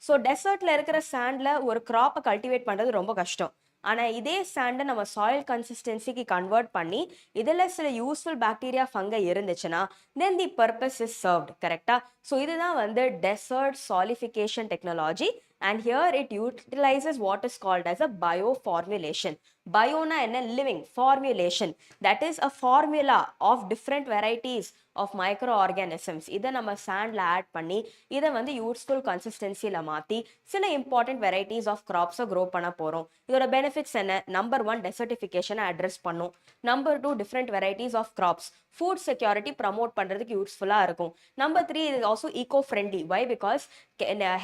So டெசர்ட்ல இருக்கிற சாண்ட்ல ஒரு கிராப்பை கல்டிவேட் பண்ணுறது ரொம்ப கஷ்டம். ஆனால் இதே சாண்டை நம்ம சாயில் கன்சிஸ்டன்சிக்கு கன்வெர்ட் பண்ணி இதில் சில யூஸ்ஃபுல் பாக்டீரியா ஃபங்கை இருந்துச்சுன்னா then the purpose is served, கரெக்டா? ஸோ இதுதான் வந்து desert soilification technology. And here it utilises what is called as a bio formulation. பயோனா என்ன? Living. Formulation, that is a formula of different varieties of micro organisms. இதை நம்ம சாண்டில் ஆட் பண்ணி இதை வந்து யூஸ்ஃபுல் கன்சிஸ்டன்சியில் மாற்றி சில இம்பார்ட்டன்ட் வெரைட்டிஸ் ஆஃப் கிராப்ஸை க்ரோ பண்ண போகிறோம். இதோட பெனிஃபிட்ஸ் என்ன? நம்பர் 1 டெசர்டிஃபிகேஷனை அட்ரஸ் பண்ணும். Number 2 different varieties of crops, food security promote பண்ணுறதுக்கு யூஸ்ஃபுல்லாக இருக்கும். நம்பர் 3 இது also eco friendly. Why? Because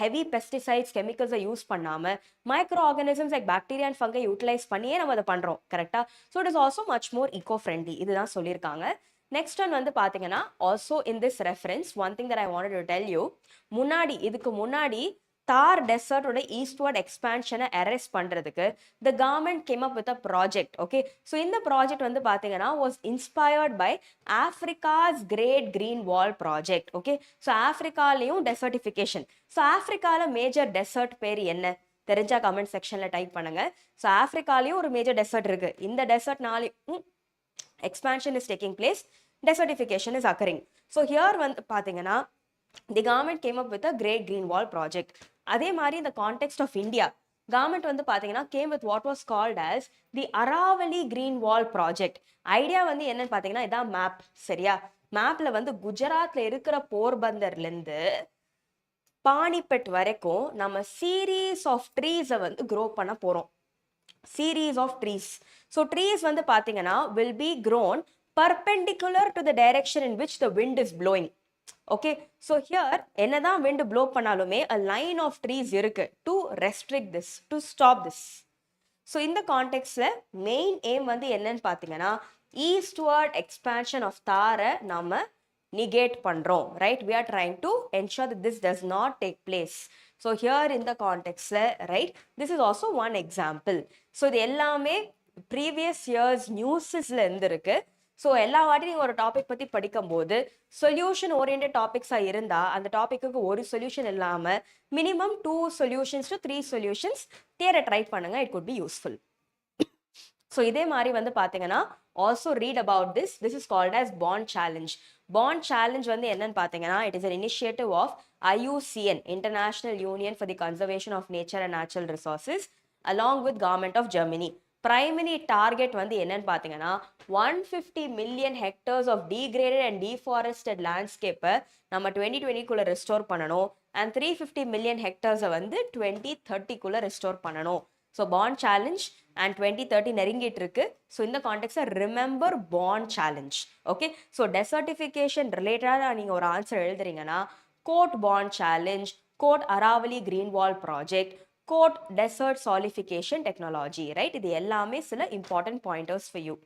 heavy pesticides, கெமிக்கல்ஸை யூஸ் பண்ணாமல் micro organisms like bacteria and fungi utilise பண்ணியே நம்ம அதை பண்ணுறோம், கரெக்டாக? So it is also much more eco friendly. இதுதான் சொல்லியிருக்காங்க. நெக்ஸ்ட் ஒன் வந்து பார்த்தீங்கன்னா, also in this reference one thing that I wanted to tell you, இதுக்கு முன்னாடி தார் டெசர்ட்டோட ஈஸ்ட்வர்ட் எக்ஸ்பான்ஷனை அரெஸ்ட் பண்ணுறதுக்கு the government came up with a project. Okay, so இந்த ப்ராஜெக்ட் வந்து பார்த்தீங்கன்னா was inspired by Africa's great green wall project. Okay, so ஆஃப்ரிக்காலையும் டெசர்டிஃபிகேஷன். ஸோ ஆஃப்ரிக்காவில் மேஜர் டெசர்ட் பேர் என்ன தெரிஞ்சா கமெண்ட் செக்ஷனில் டைப் பண்ணுங்க. ஸோ ஆஃப்ரிக்காலையும் ஒரு மேஜர் டெசர்ட் இருக்கு. இந்த டெசர்ட்னாலையும் expansion is taking place, desertification is occurring. So here வந்து பாத்தீங்கன்னா the government came up with a great green wall project. அதே மாதிரி இந்த context of India, government வந்து பாத்தீங்கன்னா came with what was called as the Aravali green wall project. Idea வந்து என்னன்னு பாத்தீங்கன்னா, இதான் மேப், சரியா? மேப்ல வந்து குஜராத்ல இருக்கிற போர்பந்தர்ல இருந்து பானிபட் வரைக்கும் நம்ம சீரீஸ் ஆஃப் ட்ரீஸை வந்து க்ரோ பண்ண போறோம். series of trees. So trees வந்து பாத்தீங்கன்னா will be grown perpendicular to the direction in which the wind is blowing. Okay, so here என்னதான் wind blow பண்ணாலுமே a line of trees இருக்கு to restrict this, to stop this. So இந்த கான்டெக்ட்ல மெயின் எய்ம் வந்து என்னன்னு பார்த்தீங்கன்னா ஈஸ்ட்வர்ட் எக்ஸ்பான்ஷன் ஆஃப் தாரை நாம negate பண்றோம், right? We are trying to ensure that this does not take place. So here in the context, right, this is also one example. So இது எல்லாமே previous years newsல இருந்து இருக்கு. ஸோ எல்லா வாட்டி நீங்கள் ஒரு டாபிக் பற்றி படிக்கும்போது சொல்யூஷன் ஓரியன்ட் டாபிக்ஸாக இருந்தால் அந்த டாப்பிக்கு ஒரு சொல்யூஷன் இல்லாமல் மினிமம் 2 solutions to 3 solutions தேட ட்ரை பண்ணுங்க. It could be useful. So இதே மாதிரி வந்து பார்த்தீங்கன்னா also read about this. This is called as bond challenge. Bond challenge வந்து என்னன்னு பார்த்தீங்கன்னா it is an initiative of IUCN, International Union for the Conservation of Nature and Natural Resources, along with Government of Germany. Primary target வந்து என்னன்னு பார்த்தீங்கன்னா 150 million hectares of degraded and deforested landscape நம்ம 2020 ரெஸ்டோர் பண்ணணும் and 350 million hectares வந்து 2030 ரெஸ்டோர் பண்ணணும். ஸோ பாண்ட் சேலஞ்ச் அண்ட் 2030 நெருங்கிட்டு இருக்கு. ஸோ இந்த கான்டெக்ட்ல remember Bonn challenge. Okay, so desertification ரிலேட்டடாக நீங்கள் ஒரு ஆன்சர் எழுதுறீங்கன்னா quote Bonn challenge, quote Aravalli green wall project, quote desert soilification technology, right? இது எல்லாமே சில important pointers for you.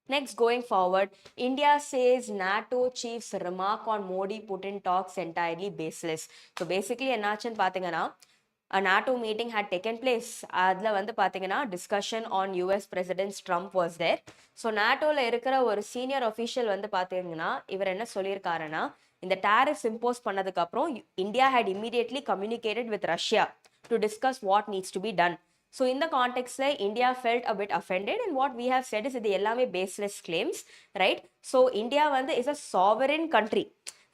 Next, going forward, India says NATO chiefs remark on Modi-Putin talks entirely baseless. So basically என்னாச்சுன்னு பார்த்தீங்கன்னா a NATO meeting had taken place. அதில் வந்து பார்த்தீங்கன்னா discussion on US President Trump was there. So நாட்டோவில் இருக்கிற ஒரு சீனியர் அஃபீஷியல் வந்து பார்த்தீங்கன்னா இவர் என்ன சொல்லியிருக்காருன்னா இந்த tariffs impose பண்ணதுக்கப்புறம் India had immediately communicated with Russia to discuss what needs to be done. So in the context, India felt a bit offended, and what we have said is இது எல்லாமே baseless claims, right? So India வந்து is a sovereign country,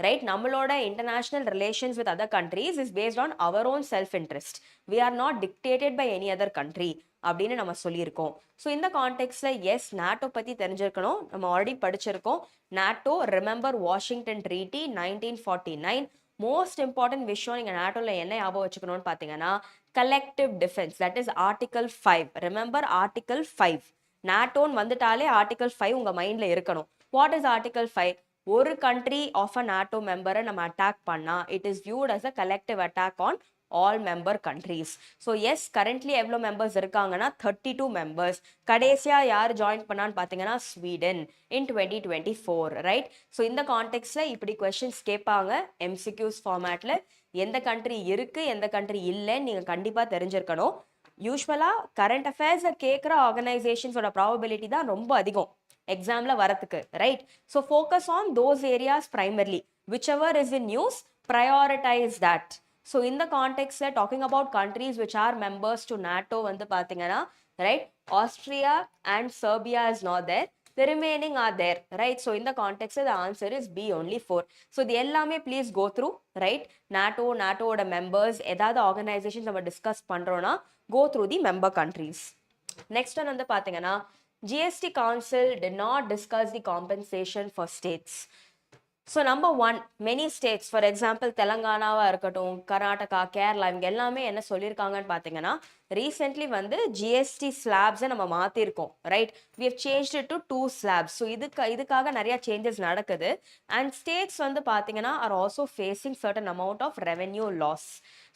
right? நம்மளோட international relations with other countries is based on our own self-interest. We are not dictated by any other country அப்படின்னு நம்ம சொல்லியிருக்கோம். ஸோ இந்த கான்டெக்ட்ல எஸ் நாட்டோ பற்றி தெரிஞ்சிருக்கணும். நம்ம ஆல்ரெடி படிச்சிருக்கோம். NATO remember Washington treaty 1949. Most important விஷயம் நீங்கள் நாட்டோவில் என்ன ஞாபகம் வச்சுக்கணும்னு பார்த்தீங்கன்னா collective defence, that is article 5. Remember article 5. நாட்டோன்னு வந்துட்டாலே ஆர்டிகல் 5 உங்கள் மைண்டில் இருக்கணும். What is article 5? ஒரு கண்ட்ரி ஆஃப் அ நாட்டோ மெம்பரை நம்ம அட்டாக் பண்ணா it is viewed as a collective attack on all member countries. So yes, currently எவ்வளோ மெம்பர்ஸ் இருக்காங்கன்னா 32 மெம்பர்ஸ். கடைசியா யார் ஜாயின் பண்ணான்னு பார்த்தீங்கன்னா ஸ்வீடன் இன் 2024, ரைட்? ஸோ இந்த கான்டெக்ட்ல இப்படி கொஸ்டின்ஸ் கேட்பாங்க எம்சிக்யூஸ் ஃபார்மேட்ல. எந்த கண்ட்ரி இருக்கு எந்த கண்ட்ரி இல்லைன்னு நீங்க கண்டிப்பா தெரிஞ்சிருக்கணும். யூஸ்வலா கரண்ட் அஃபேர்ஸ் கேட்குற ஆர்கனைசேஷன்ஸோட ப்ராபபிலிட்டி தான் ரொம்ப அதிகம் எக்ஸாம்ல வரத்துக்கு, right? So focus on those areas primarily. Which ever is in news, prioritize that. So in the context, talking about countries which are members to NATO வந்து பார்த்தீங்கன்னா, right, Austria and Serbia is not there. The remaining are there, right? So in the context, the answer is B, only 4. So the எல்லாமே please go through, right? NATO ஓட members, ஏதாவது organizations நம்ம discuss பண்றோம்னா go through the member countries. Next one வந்து பார்த்தீங்கன்னா GST Council did not discuss the compensation for states. So number 1, many states, for example தெலங்கானாவாக இருக்கட்டும், கர்நாடகா, கேரளா, இவங்க எல்லாமே என்ன சொல்லியிருக்காங்கன்னு பார்த்தீங்கன்னா ரீசென்ட்லி வந்து ஜிஎஸ்டி ஸ்லாப்ஸை நம்ம மாற்றிருக்கோம், right? We have changed it to 2 slabs. So இதுக்காக நிறைய சேஞ்சஸ் நடக்குது. அண்ட் ஸ்டேட்ஸ் வந்து பார்த்தீங்கன்னா are also facing certain amount of revenue loss.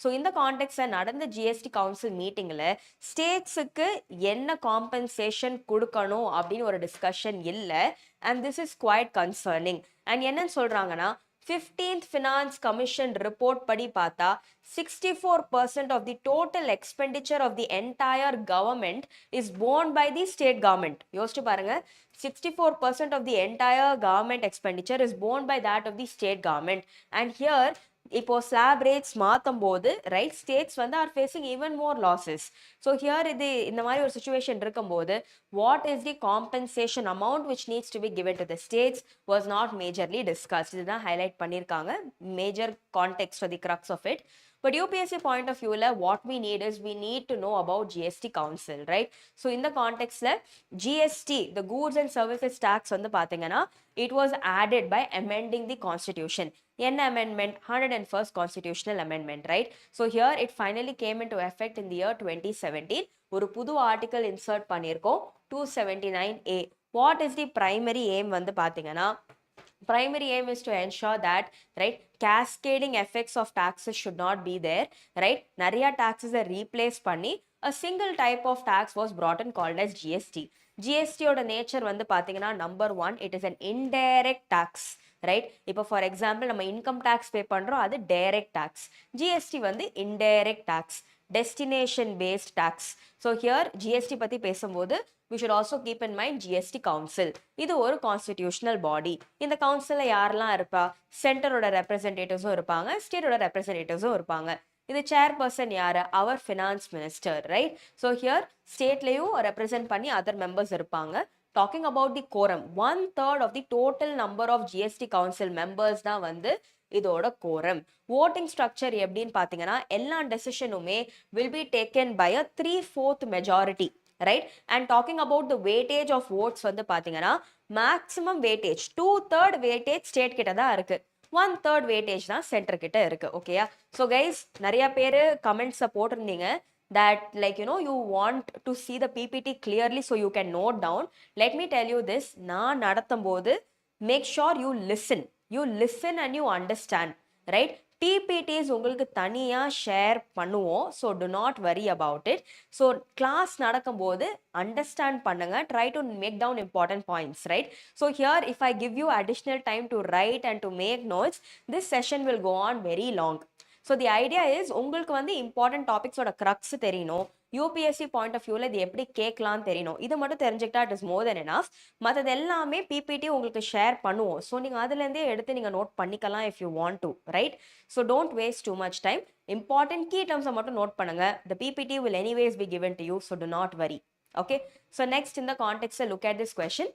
So இந்த கான்டெக்ட்ல நடந்த ஜிஎஸ்டி கவுன்சில் மீட்டிங்கில் ஸ்டேட்ஸுக்கு என்ன காம்பன்சேஷன் கொடுக்கணும் அப்படின்னு ஒரு டிஸ்கஷன் இல்லை. And this is quite concerning. And என்னன்னு சொல்றாங்கன்னா 15th Finance Commission report படி பார்த்தா 64% of the total expenditure of the entire government is borne by the state government. யோசிச்சு பாருங்க, 64% of the entire government expenditure is borne by that of the state government. And here இப்போ ஸ்லாப் ரேட்ஸ் மாற்றும் போது ரைட் ஸ்டேட்ஸ் வந்து are facing even more losses. So here இந்த மாதிரி ஒரு சுச்சுவேஷன் இருக்கும்போது what is the compensation amount which needs to be given to the states was not majorly discussed. இதுதான் ஹைலைட் பண்ணியிருக்காங்க major context for the crux of it. But UPSC point of view, what we need is we need to know about GST Council, right? So in the context, GST, the Goods and Services Tax, வந்து பார்த்தீங்கன்னா it was added by amending the Constitution. என்ன amendment? 101st Constitutional Amendment, right? So here it finally came into effect in the year 2017. ஒரு புது ஆர்டிக்கல் இன்சர்ட் பண்ணியிருக்கோம் 279A. What is the primary aim வந்து பார்த்தீங்கன்னா primary aim is to ensure that, right, cascading effects of taxes should not be there, right? Nariya taxes are replaced panni a single type of tax was brought in called as GST. GST oda nature வந்து பாத்தீங்கன்னா number 1, it is an indirect tax, right? இப்போ for example நம்ம income tax pay பண்றோம், அது direct tax. GST வந்து indirect tax, destination based tax. So here GST பத்தி பேசும்போது we should also keep in mind GST Council. இது ஒரு constitutional body. இந்த councilல யாரெல்லாம் இருப்பா? சென்டரோட ரெப்ரசன்டேட்டிவ்ஸும் இருப்பாங்க, ஸ்டேட்டோட ரெப்ரசன்டேட்டிவ்ஸும் இருப்பாங்க. இது chairperson யாரு? Our finance minister, right? So here stateலயும் represent பண்ணி other members இருப்பாங்க. Talking about the quorum, 1/3 of the total number of GST Council members தான் வந்து இதோட quorum. Voting structure எப்படின்னு பாத்தீங்கன்னா எல்லா decisionுமே will be taken by a 3/4 majority, right? And talking about the weightage of votes வந்து பாத்தீங்கன்னா maximum weightage 2/3 weightage state கிட்ட தான் இருக்கு, 1/3 weightage தான் center கிட்ட இருக்கு. ஓகேயா? So guys, நிறைய பேரு comments போட்டிருந்தீங்க that like you want to see the PPT clearly so you can note down. Let me tell you this, நான் நடத்தும் போது make sure you listen and you understand, right? PPTs உங்களுக்கு தனியா ஷேர் பண்ணுவோம், so do not worry about it. So class நடக்கும்போது understand பண்ணுங்க, try to make down important points, right? So here if I give you additional time to write and to make notes, this session will go on very long. So the idea is உங்களுக்கு வந்து important topics ஓட crux தெரியணும், UPSC point of viewல இது எப்படி கேட்கலாம் தெரியணும், இது மட்டும் தெரிஞ்சுக்கிட்டா it is more than enough. மற்றது எல்லாமே PPT உங்களுக்கு ஷேர் பண்ணுவோம், ஸோ நீங்கள் அதுலேருந்தே எடுத்து நீங்கள் நோட் பண்ணிக்கலாம் if you want to, right? So don't waste too much time. Important key terms மட்டும் நோட் பண்ணுங்க. The PPT will anyways be given to you, so do not worry. Okay, so next in the context, look at this question.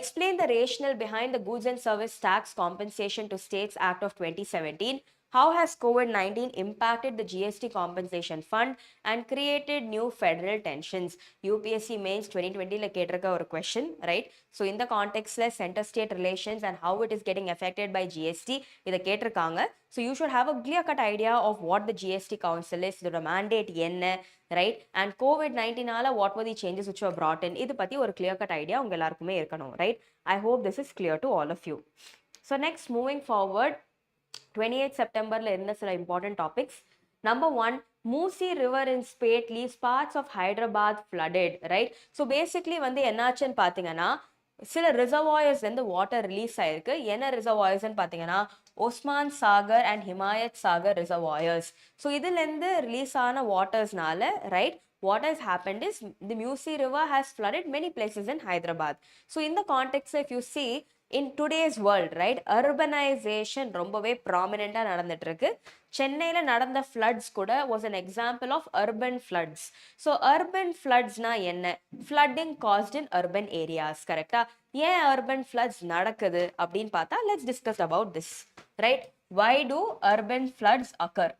Explain the rationale behind the Goods and Service Tax Compensation to States Act of 2017. How has COVID-19 impacted the GST compensation fund and created new federal tensions? UPSC Mains 2020 la ketirka or question, right? So in the context la center state relations and how it is getting affected by GST idha ketirukanga. So you should have a clear cut idea of what the GST Council is, the mandate enna, right? And COVID-19 ala what were the changes which were brought in, idu patti or clear cut idea unga ellarkume irkanum, right? I hope this is clear to all of you. So next, moving forward, 28th September la irundha sila important topics. Number 1, Musi River in Spate leaves parts of Hyderabad flooded, right? So basically வந்து என்னாச்சுன்னு பாத்தீங்கன்னா சில ரிசர்வாயர்ஸ் வந்து வாட்டர் ரிலீஸ் ஆயிருக்கு. என்ன ரிசர்வாயர்ஸ்ன்னு பாத்தீங்கன்னா Osman Sagar and Himayat Sagar reservoirs. So இதுலேருந்து ரிலீஸ் ஆன வாட்டர்ஸ்னால, right, what has happened is the Musi River has flooded many places in Hyderabad. So in the context, if you see in today's world, right, urbanization ரொம்பவே ப்ராமினெண்டா நடந்துட்டு இருக்கு. சென்னையில நடந்த floods கூட was an example of urban floods. So urban floodsனா என்ன? Flooding caused in urban areas, கரெக்டா? ஏன் urban floods நடக்குது அப்படின்னு பார்த்தா let's discuss about this, right? Why do urban floods occur?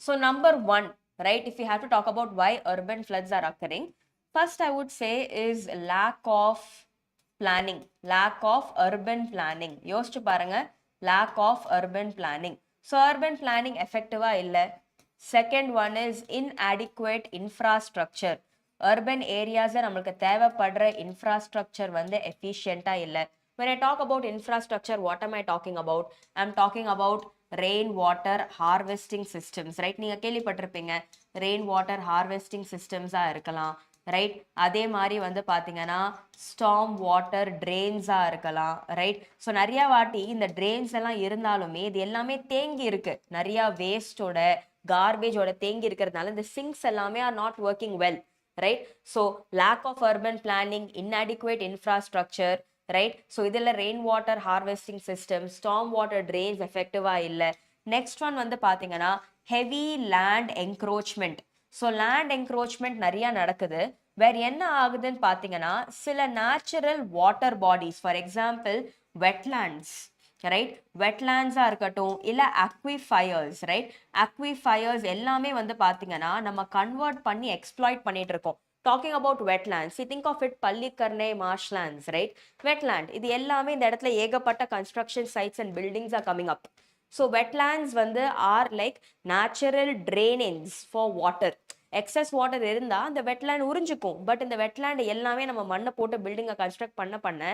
So number 1, right, if we have to talk about why urban floods are occurring, first I would say is lack of planning, lack of urban planning. யோசிச்சு பாருங்க, lack of urban planning. So urban planning effective illa. Second one is inadequate infrastructure. Urban areas நம்மளுக்கு தேவைப்படுற infrastructure வந்து efficient illa. When I talk about infrastructure, what am I talking about? I'm talking about rain water harvesting systems, right? நீங்க கேள்விப்பட்டிருப்பீங்க rain water harvesting systems இருக்கலாம், ரைட்? அதே மாதிரி வந்து பாத்தீங்கன்னா ஸ்டார்ம் வாட்டர் ட்ரெயின்ஸா இருக்கலாம், ரைட்? ஸோ நிறைய வாட்டி இந்த ட்ரெயின்ஸ் எல்லாம் இருந்தாலுமே இது எல்லாமே தேங்கி இருக்கு, நிறைய வேஸ்டோட கார்பேஜோட தேங்கி இருக்கிறதுனால இந்த சிங்க்ஸ் எல்லாமே are not working well, right? So lack of urban planning, inadequate infrastructure, right? So இதில் rain water harvesting system, storm water drains எஃபெக்டிவா இல்லை. நெக்ஸ்ட் ஒன் வந்து பாத்தீங்கன்னா heavy land encroachment. So land encroachment நிறைய நடக்குது. வேற என்ன ஆகுதுன்னு பாத்தீங்கன்னா சில natural water bodies, for example wetlands, right? வெட்லேண்ட்ஸா இருக்கட்டும் இல்ல அக்விஃபயர்ஸ், ரைட்? அக்விஃபயர்ஸ் எல்லாமே வந்து பாத்தீங்கன்னா நம்ம கன்வெர்ட் பண்ணி எக்ஸ்ப்ளாய்ட் பண்ணிட்டு இருக்கோம். Talking about wetlands, you think of it Pallikarnai marshlands, right? Wetland, இது எல்லாமே இந்த இடத்துல ஏகப்பட்ட construction sites and buildings are coming up. So wetlands வந்து are like natural drainage for water. Excess water இருந்தா அந்த வெட்லேண்ட் உறிஞ்சிக்கும். பட் இந்த வெட்லேண்ட் எல்லாமே நம்ம மண்ணை போட்டு பில்டிங்கை கன்ஸ்ட்ரக்ட் பண்ண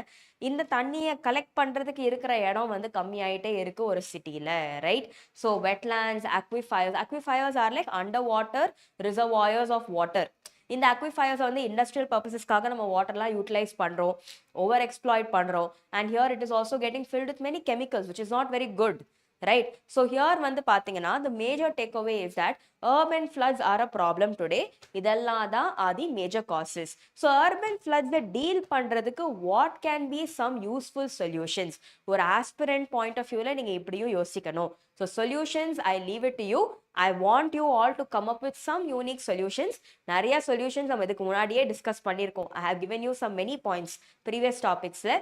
இந்த தண்ணியை கலெக்ட் பண்றதுக்கு இருக்கிற இடம் வந்து கம்மியாயிட்டே இருக்கு ஒரு சிட்டில, right? So wetlands, aquifers are like under water reservoirs of water. இந்த அக்விஃபயர்ஸ் வந்து இண்டஸ்ட்ரியல் பர்பஸஸ்க்காக நம்ம வாட்டர்லாம் யூட்டிலைஸ் பண்றோம், ஓவர் எக்ஸ்ப்ளாய்ட் பண்றோம். And here it is also getting filled with many chemicals which is not very good, right? So here வந்து பாத்தீங்கன்னா the major takeaway is that urban floods are a problem today. இதெல்லாம் தான் ஆதி major causes. So urban floods deal பண்றதுக்கு what can be some useful solutions? ஒரு aspirant point of viewல நீங்க இப்படியும் யோசிக்கணும். So solutions, I leave it to you. I want you all to come up with some unique solutions. நிறைய solutions நம்ம இதுக்கு முன்னாடியே டிஸ்கஸ் பண்ணியிருக்கோம். I have given you some many points previous topicsல.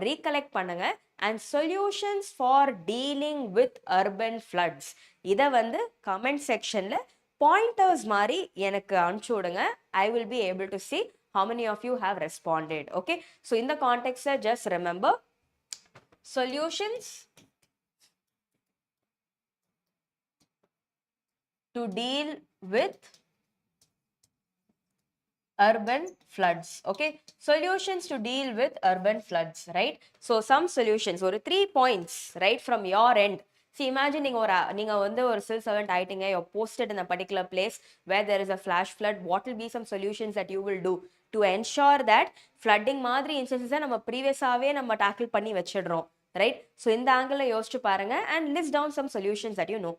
recollect பண்ணுங்க. and solutions for dealing with urban floods இத வந்து comment sectionல pointers மாதிரி எனக்கு அனுப்பிச்சு விடுங்க. I will be able to see how many of you have responded. Okay, so in the context just remember solutions to deal with urban floods. Okay, solutions to deal with urban floods, right? So some solutions or 3 points, right, from your end. See, imagine நீங்க வந்து ஒரு civil servant ஆயிட்டீங்க, you're posted in a particular place where there is a flash flood. What will be some solutions that you will do to ensure that flooding மாதிரி instances நம்ம previously நம்ம tackle பண்ணி வச்சிடுறோம், right? So இந்த angle யோசிச்சு பாருங்க and list down some solutions that you know.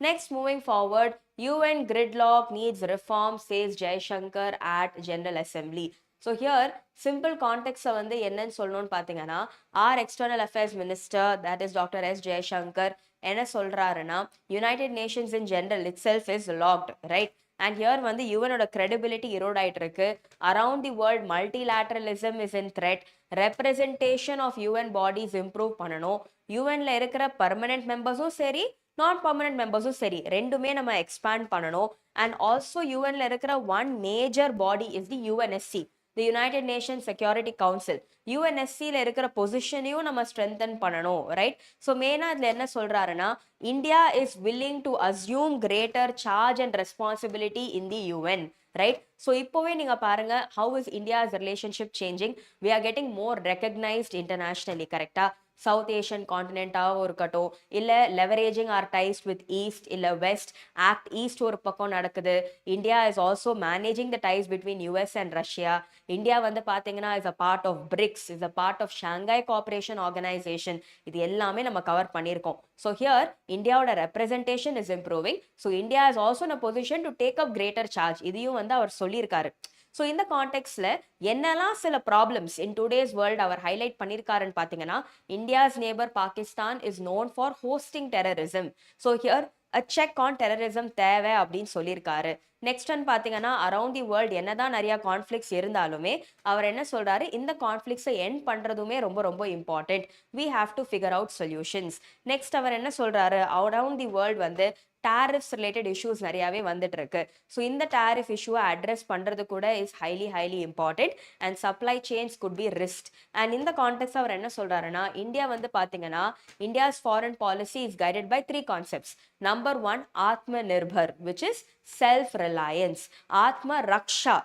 Next, moving forward, UN gridlock needs reform, says Jaishankar at General Assembly. So here, simple context வந்து என்னன்னு சொல்லணும்னு பார்த்தீங்கன்னா, our External Affairs Minister, that is Dr. S. Jaishankar, என்ன சொல்றாருன்னா, United Nations in general itself is locked, right? And here வந்து UNோட credibility erode ஆயிட்டு இருக்கு. Around the world, multilateralism is in threat. Representation of UN bodies improve பண்ணணும். UNல இருக்கிற permanent membersம் சரி, non-permanent membersம் சரி, ரெண்டுமே நம்ம expand பண்ணணும். And also UNல இருக்கிற one major body is the UNSC, the United Nations Security Council. UNSCல இருக்கிற பொசிஷனையும் நம்ம strengthen பண்ணணும், right? So மெயினா இதுல என்ன சொல்றாருன்னா, India is willing to assume greater charge and responsibility in the UN, right? So இப்போவே நீங்க பாருங்க, how is India's relationship changing? We are getting more recognized internationally, correctா? South Asian continent இருக்கட்டும், இல்ல leveraging our ties with East இல்ல West, Act East ஒரு பக்கம் நடக்குது. India is also managing the ties between US and Russia. India வந்து பாத்தீங்கன்னா is a part of BRICS, is a part of Shanghai Cooperation Organization. இது எல்லாமே நம்ம கவர் பண்ணியிருக்கோம். So here, Indiaவோட representation is improving. So India is also in a position to take up greater charge. இதையும் வந்து அவர் சொல்லியிருக்காரு. ஸோ இந்த கான்டெக்ட்ல என்னெல்லாம் சில ப்ராப்ளம்ஸ் இன் டுடேஸ் வேர்ல்ட் அவர் ஹைலைட் பண்ணியிருக்காருன்னு பார்த்தீங்கன்னா, India's neighbour Pakistan is known for hosting terrorism. So here a check on terrorism தேவை அப்படின்னு சொல்லியிருக்காரு. நெக்ஸ்ட் ஒன் பார்த்தீங்கன்னா, அரௌண்ட் தி வேர்ல்டு என்னதான் நிறைய கான்ஃப்ளிக்ஸ் இருந்தாலுமே அவர் என்ன சொல்றாரு, இந்த கான்ஃப்ளிக்ஸை எண்ட் பண்றதுமே ரொம்ப ரொம்ப important. We have to figure out solutions. Next அவர் என்ன சொல்றாரு, அரௌண்ட் தி வேர்ல்டு வந்து tariffs related issues நிறையாவே வந்துட்டு இருக்கு. ஸோ இந்த tariff issue அட்ரஸ் பண்றது கூட is highly important and supply chains could be risked. and இந்த கான்டெக்ட் அவர் என்ன சொல்றாருன்னா, இந்தியா வந்து பாத்தீங்கன்னா India's foreign policy is guided by 3 concepts. Number 1, Atma Nirbhar, which is self-reliance. Atma Raksha,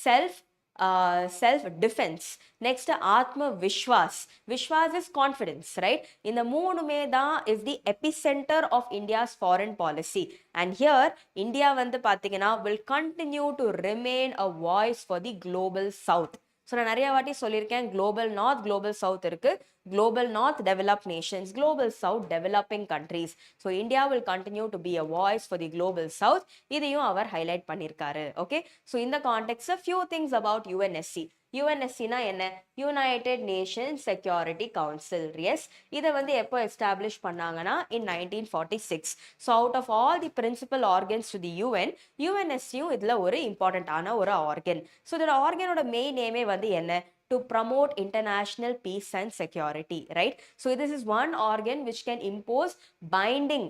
self defense. Next, Atma Vishwas. Vishwas is confidence, right? In the மூணுமே தான் is the epicenter of India's foreign policy. And here, India வந்து பாத்தீங்கன்னா will continue to remain a voice for the global south. So நான் நிறைய வாட்டி சொல்லியிருக்கேன், குளோபல் நார்த், குளோபல் சவுத் இருக்கு. Global north developed nations, global south developing countries. So India will continue to be a voice for the global south. இதையும் அவர் ஹைலைட் பண்ணியிருக்காரு. ஓகே, ஸோ இந்த contexts few things about UNSC. யுஎன்எஸ்சினா என்ன? United Nations Security Council. Yes, இதை வந்து எப்போ எஸ்டாப்ளிஷ் பண்ணாங்கன்னா in 1946. So out of all the principal organs to the UN, யுஎன்எஸ்சியும் இதில் ஒரு இம்பார்ட்டண்ட்டான ஒரு ஆர்கன். ஸோ இதோட ஆர்கனோட மெயின் நேமே வந்து என்ன? To promote international peace and security, right? So this is one organ which can impose binding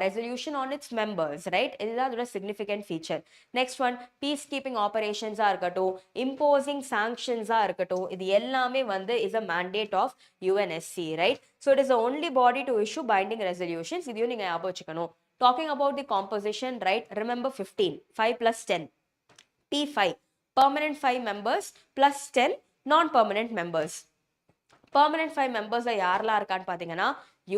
resolution on its members, right? It is a significant feature. Next one, peacekeeping operations are இருக்கட்டும், imposing sanctions are இருக்கட்டும், இது எல்லாமே வந்து is a mandate of UNSC, right? So it is the only body to issue binding resolutions. இதையும் நீங்க ஞாபகம் வச்சுக்கணும். Talking about the composition, right, remember 15, 5 plus 10, P5, permanent 5 members plus 10 non-permanent members. Permanent 5 members யாரெல்லாம் இருக்கான்னு பார்த்தீங்கன்னா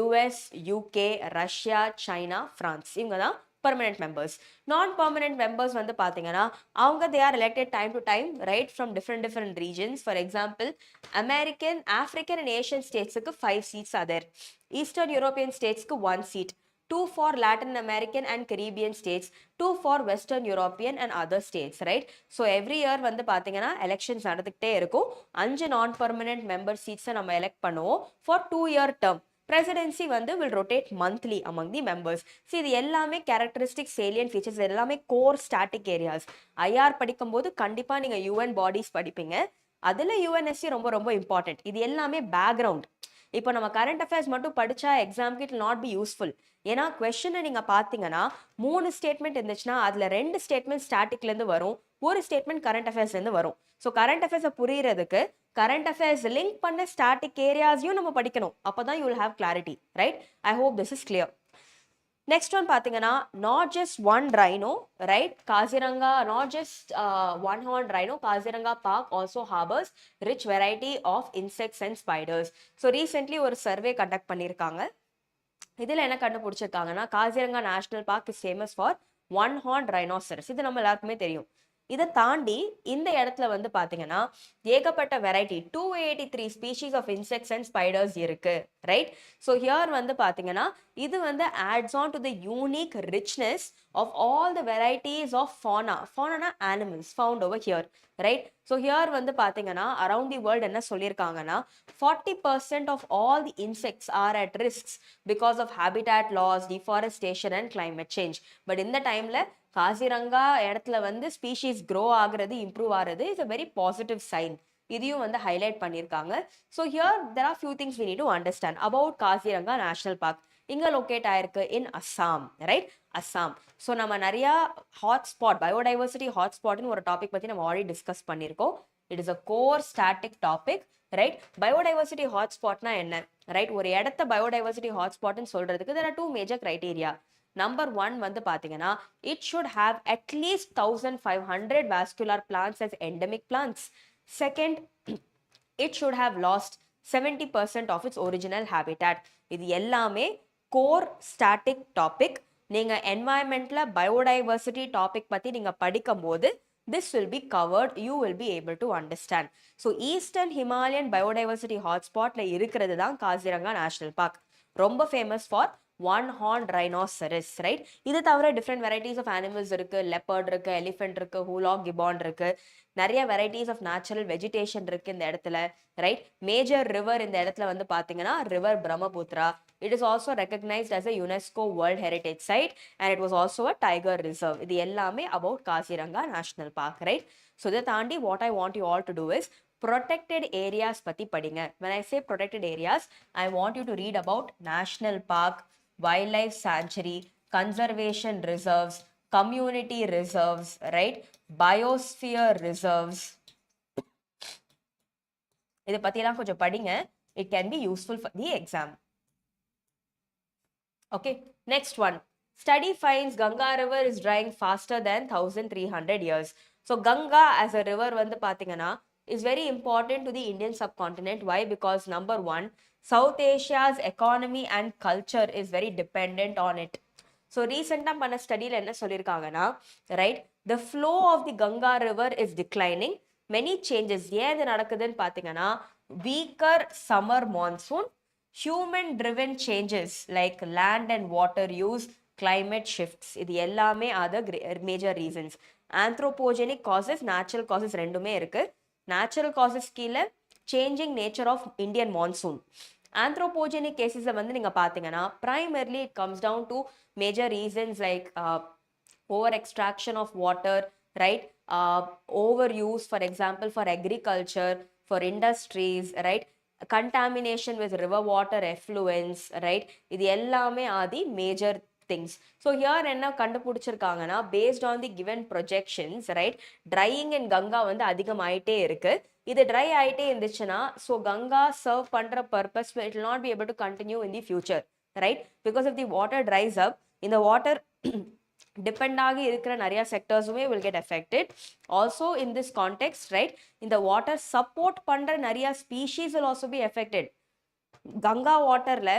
US, UK, Russia, China, France. இவங்க தான் permanent members. Non-permanent members வந்து பார்த்தீங்கன்னா அவங்க they are elected time to time, right, from different regions. For example, American, African and Asian statesக்கு 5 seats are there. Eastern European statesக்கு 1 seat. 2 for Latin American and Caribbean states, 2 for Western European and other states, right? So every year வந்து பாத்தீங்கன்னா elections நடந்துக்கிட்டே இருக்கும். 5 non-permanent member seats நம்ம elect பண்ணுவோம் for 2-year term. Presidency வந்து will rotate monthly among the members. See, இது எல்லாமே characteristic salient features, எல்லாமே core static areas. IR படிக்கும்போது கண்டிப்பா நீங்க UN bodies படிப்பீங்க. அதுல UNSC ரொம்ப important. இது எல்லாமே background. இப்போ நம்ம கரண்ட் அஃபேர்ஸ் மட்டும் படிச்சா எக்ஸாம்க்கு இட் நாட் பி யூஸ்ஃபுல். ஏன்னா கொஸ்டினை நீங்க பாத்தீங்கன்னா 3 ஸ்டேட்மெண்ட் இருந்துச்சுன்னா அதுல 2 ஸ்டேட்மெண்ட் ஸ்டாட்டிக்ல இருந்து வரும், ஒரு ஸ்டேட்மெண்ட் கரண்ட் அஃபேர்ஸ்ல இருந்து வரும். ஸோ கரண்ட் அஃபேர்ஸை புரியறதுக்கு கரண்ட் அஃபேர்ஸ் லிங்க் பண்ண ஸ்டாட்டிக் ஏரியாஸையும் நம்ம படிக்கணும். அப்பதான் you will have clarity, right? I hope this is clear. Next one பார்த்தீங்கன்னா not just one rhino, right? Kaziranga, not just one horn rhino, Kaziranga Park also harbors rich variety of insects and spiders. So recently ஒரு சர்வே கண்டக்ட் பண்ணியிருக்காங்க. இதில் என்ன கண்டுபிடிச்சிருக்காங்கன்னா Kaziranga national park is famous for one horn rhinoceros. இது நம்ம எல்லாருக்குமே தெரியும். இதை தாண்டி இந்த இடத்துல வந்து பாத்தீங்கன்னா ஏகப்பட்ட variety 283 species of insects and spiders இருக்கு, ரைட்? ஸோ ஹியர் வந்து பாத்தீங்கன்னா இது வந்து adds on to the unique richness of all the varieties of fauna animals found over here, right? So here வந்து பாத்தீங்கன்னா அரவுண்ட் தி வேர்ல்ட் என்ன சொல்லியிருக்காங்கன்னா 40% of all the insects are at risk because of habitat loss, deforestation and climate change. But இந்த டைம்ல காசிரங்கா இடத்துல வந்து ஸ்பீஷீஸ் க்ரோ ஆகுறது, இம்ப்ரூவ் ஆகுறது is a very positive sign. இதையும் வந்து ஹைலைட் பண்ணியிருக்காங்க. So here there are few things we need to understand about Kaziranga national Park. இங்க லொக்கேட் ஆயிருக்கு in Assam, right? Assam. So நம்ம நிறைய ஹாட்ஸ்பாட், பயோடைவர்சிட்டி ஹாட்ஸ்பாட்னு ஒரு டாபிக் பத்தி நம்ம ஆல்ரெடி டிஸ்கஸ் பண்ணியிருக்கோம். It is a core static topic, right? Biodiversity ஹாட்ஸ்பாட்னா என்ன, ரைட்? ஒரு இடத்த பயோடைவர்சிட்டி ஹாட்ஸ்பாட்னு சொல்றதுக்கு there are 2 major criteria. Number 1 வந்து பாத்தீங்கன்னா it should have at least 1500 vascular plants as endemic plants. Second, it should have lost 70% of its original habitat. இது எல்லாமே core static topic. நீங்க environmentல biodiversity topic பத்தி நீங்க படிக்கும்போது this will be covered, you will be able to understand. So Eastern Himalayan biodiversity hotspotல இருக்கிறது தான் காசிரங்கா நேஷனல் பார்க். ரொம்ப famous for one horn rhinoceros, right? இது தவிர டிஃப்ரெண்ட் வெரைட்டிஸ் ஆஃப் அனிமல்ஸ் இருக்கு, லெப்பர்ட் இருக்கு, எலிஃபென்ட் இருக்கு, ஹூலாக் கிபான் இருக்கு, நிறைய வெரைட்டிஸ் ஆஃப் நேச்சுரல் வெஜிடேஷன் இருக்கு இந்த இடத்துல, ரைட்? மேஜர் ரிவர் இந்த இடத்துல வந்து பாத்தீங்கன்னா river Brahmaputra. It is also recognised as a UNESCO world heritage site and it was also a tiger reserve. இது எல்லாமே about Kaziranga national park, right? So இதை தாண்டி what I want you all to do is protected areas பத்தி படிங்க. When I say protected areas, I want you to read about national park, wildlife sanctuary, conservation reserves, community reserves, right? Biosphere reserves. இதை பத்திலாம் கொஞ்சம் படிங்க. It can be useful for the exam. Okay, next one. Study finds Ganga river is drying faster than 1300 years. So Ganga as a river வந்து பாத்தீங்கன்னா is very important to the Indian subcontinent. Why? Because number 1, South Asia's economy and culture is very dependent on it. So recent பண்ண ஸ்டடியில் என்ன சொல்லியிருக்காங்கன்னா, right, the flow of the Ganga river is declining. Many changes. ஏன் இது நடக்குதுன்னு பார்த்தீங்கன்னா weaker summer monsoon, human driven changes like land and water use, climate shifts. இது எல்லாமே are the major reasons. Anthropogenic causes, natural causes ரெண்டுமே இருக்கு. Natural causes கீழே changing nature of Indian monsoon. Anthropogenic cases வந்து நீங்க பாத்தீங்கன்னா primarily it comes down to major reasons like over extraction of water, right? Overuse, for example, for agriculture, for industries, right? Contamination with river water effluents, right? இது எல்லாமே are the major things. So here என்ன கண்டுபிடிச்சிருக்காங்கன்னா based on the given projections, right, drying in Ganga வந்து அதிகமாயிட்டே இருக்கு. இது dry ஆயிட்டே இருந்துச்சுன்னா so Ganga serve பண்ற purpose it will not be able to continue in the future, right? Because if the water dries up, இந்த வாட்டர் depend ஆகி இருக்கிற நிறைய செக்டர்ஸுமே will get affected. Also in this context, right, இந்த water support பண்ற நிறைய species will also be affected. Ganga waterல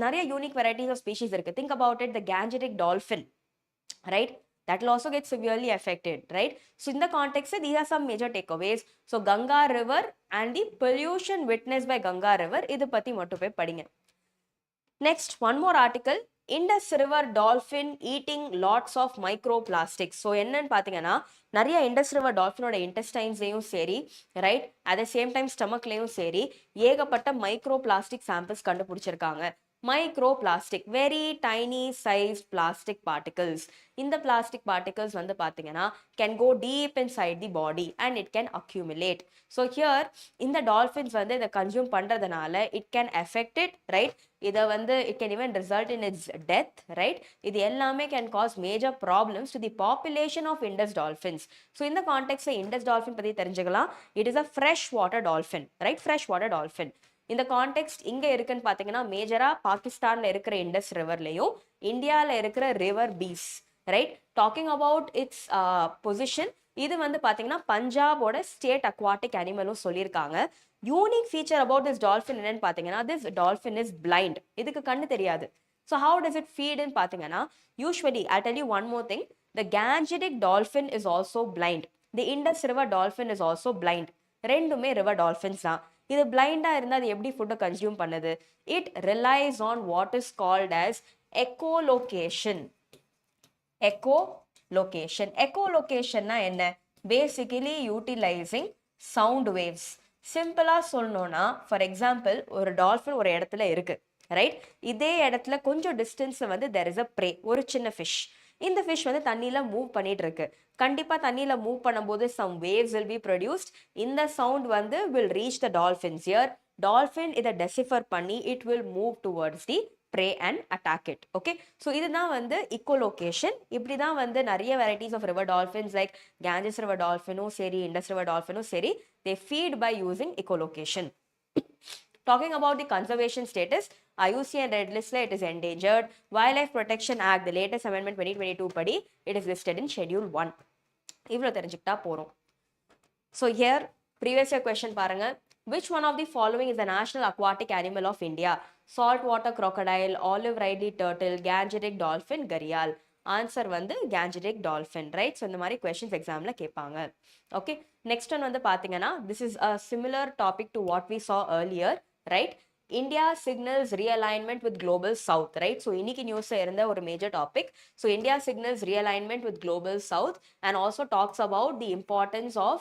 நிறைய unique varieties of species இருக்கு. Think about it, the Gangetic dolphin, right, that will also get severely affected, right? So in the context, these are some major takeaways. So Ganga river and the pollution witnessed by Ganga river, idu patti mattum poi padinga. Next, one more article, Indus river dolphin eating lots of microplastics. So என்னன்னு பாத்தீங்கன்னா நிறைய Indus river dolphin intestines சரி, right, at the same time stomachலையும் சரி ஏகப்பட்ட microplastic samples கண்டுபிடிச்சிருக்காங்க. Microplastic, very tiny sized plastic particles. In the plastic particles வந்து பாத்தீங்கன்னா can go deep inside the body and it can accumulate. So here இந்த dolphins வந்து இதை consume பண்றதுனால it can affect it, right? இதை வந்து it can even result in its death, right? இது எல்லாமே can cause major problems to the population of Indus dolphins. So in the context Indus dolphin பத்தி தெரிஞ்சுக்கலாம். It is a freshwater dolphin, right? Freshwater dolphin. இந்த கான்டெக்ஸ்ட் இங்க இருக்குன்னு பாத்தீங்கன்னா மேஜரா பாகிஸ்தான்ல இருக்கிற இண்டஸ் ரிவர்லயும் இந்தியால இருக்கிற river peace, right? Talking about its position, இது வந்து பாத்தீங்கன்னா பஞ்சாபோட ஸ்டேட் அக்வாட்டிக் அனிமலும் சொல்லியிருக்காங்க. Unique feature about this dolphin என்னன்னு பாத்தீங்கன்னா திஸ் டால்ஃபின் இஸ் பிளைண்ட், இதுக்கு கண்ணு தெரியாது. ஸோ ஹவு டஸ் இட் ஃபீட்னு பாத்தீங்கன்னா usually I tell you one more thing, the Gangetic dolphin is also blind, the Indus river dolphin is also blind. ரெண்டுமே ரிவர் டால்ஃபின்ஸ் தான். இது பிளைண்டா இருந்தா அது எப்படி ஃபுட்டை கன்சியூம் பண்ணுது? It relies on what is called as echolocation. echolocation. echolocationனா என்ன? Basically utilising sound waves. சிம்பிளா சொல்லணும்னா ஃபார் எக்ஸாம்பிள் ஒரு டால்ஃபின் ஒரு இடத்துல இருக்கு, ரைட்? இதே இடத்துல கொஞ்சம் டிஸ்டன்ஸ்ல வந்து there is a prey, ஒரு சின்ன ஃபிஷ். இந்த ஃபிஷ் வந்து தண்ணியில மூவ் பண்ணிட்டு இருக்கு. கண்டிப்பா தண்ணியில மூவ் பண்ணும்போது some waves will be produced. இந்த சவுண்ட் வந்து will reach the dolphins. Here dolphin இதை decipher பண்ணி it will move towards the prey and attack it. Okay, so இதுதான் வந்து echolocation. இப்படிதான் வந்து நிறைய varieties of river dolphins like Ganges river dolphin சரி, Indus river dolphin சரி, they feed by using echolocation. Talking about the conservation status, IUCN Red List it is endangered. Wildlife Protection Act, the latest amendment 2022 படி it is listed in Schedule 1. இவ்வளோ தெரிஞ்சுக்கிட்டா போறோம். So here previous year question பாருங்க, which one of the following is the national aquatic animal of India? Saltwater crocodile, olive ridley turtle, Gangetic dolphin, gharial. Answer வந்து Gangetic dolphin, right? So இந்த மாதிரி questions examல கேட்பாங்க. Okay, next one வந்து பாத்தீங்கன்னா this is a similar topic to what we saw earlier, right? India signals realignment with global south, right? So இன்னைக்கு நியூஸ்ல இருந்த ஒரு major topic. So India signals realignment with global south and also talks about the importance of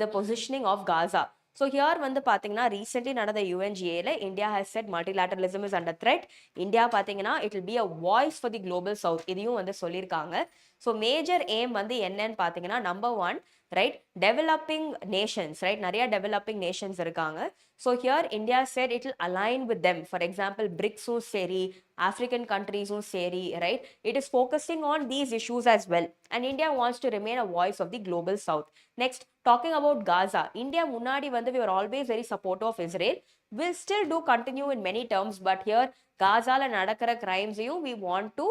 the positioning of Gaza. So here வந்து பாத்தீங்கன்னா recently நடந்த UNGA-ல India has said multilateralism is under threat. India பாத்தீங்கன்னா it will be a voice for the global south, இதையும் வந்து சொல்லியிருக்காங்க. So major aim வந்து என்னன்னு பாத்தீங்கன்னா number one, right, developing nations, right, நிறைய developing nations இருக்காங்க. So here India said it will align with them. For example, BRICS சரி, African countries சரி, right, it is focusing on these issues as well. And India wants to remain a voice of the global south. Next, talking about Gaza, India முன்னாடி வந்து we were always very supportive of Israel. We'll still do continue in many terms, but here Gaza-ல நடக்கிற crimes-ஐயும் we want to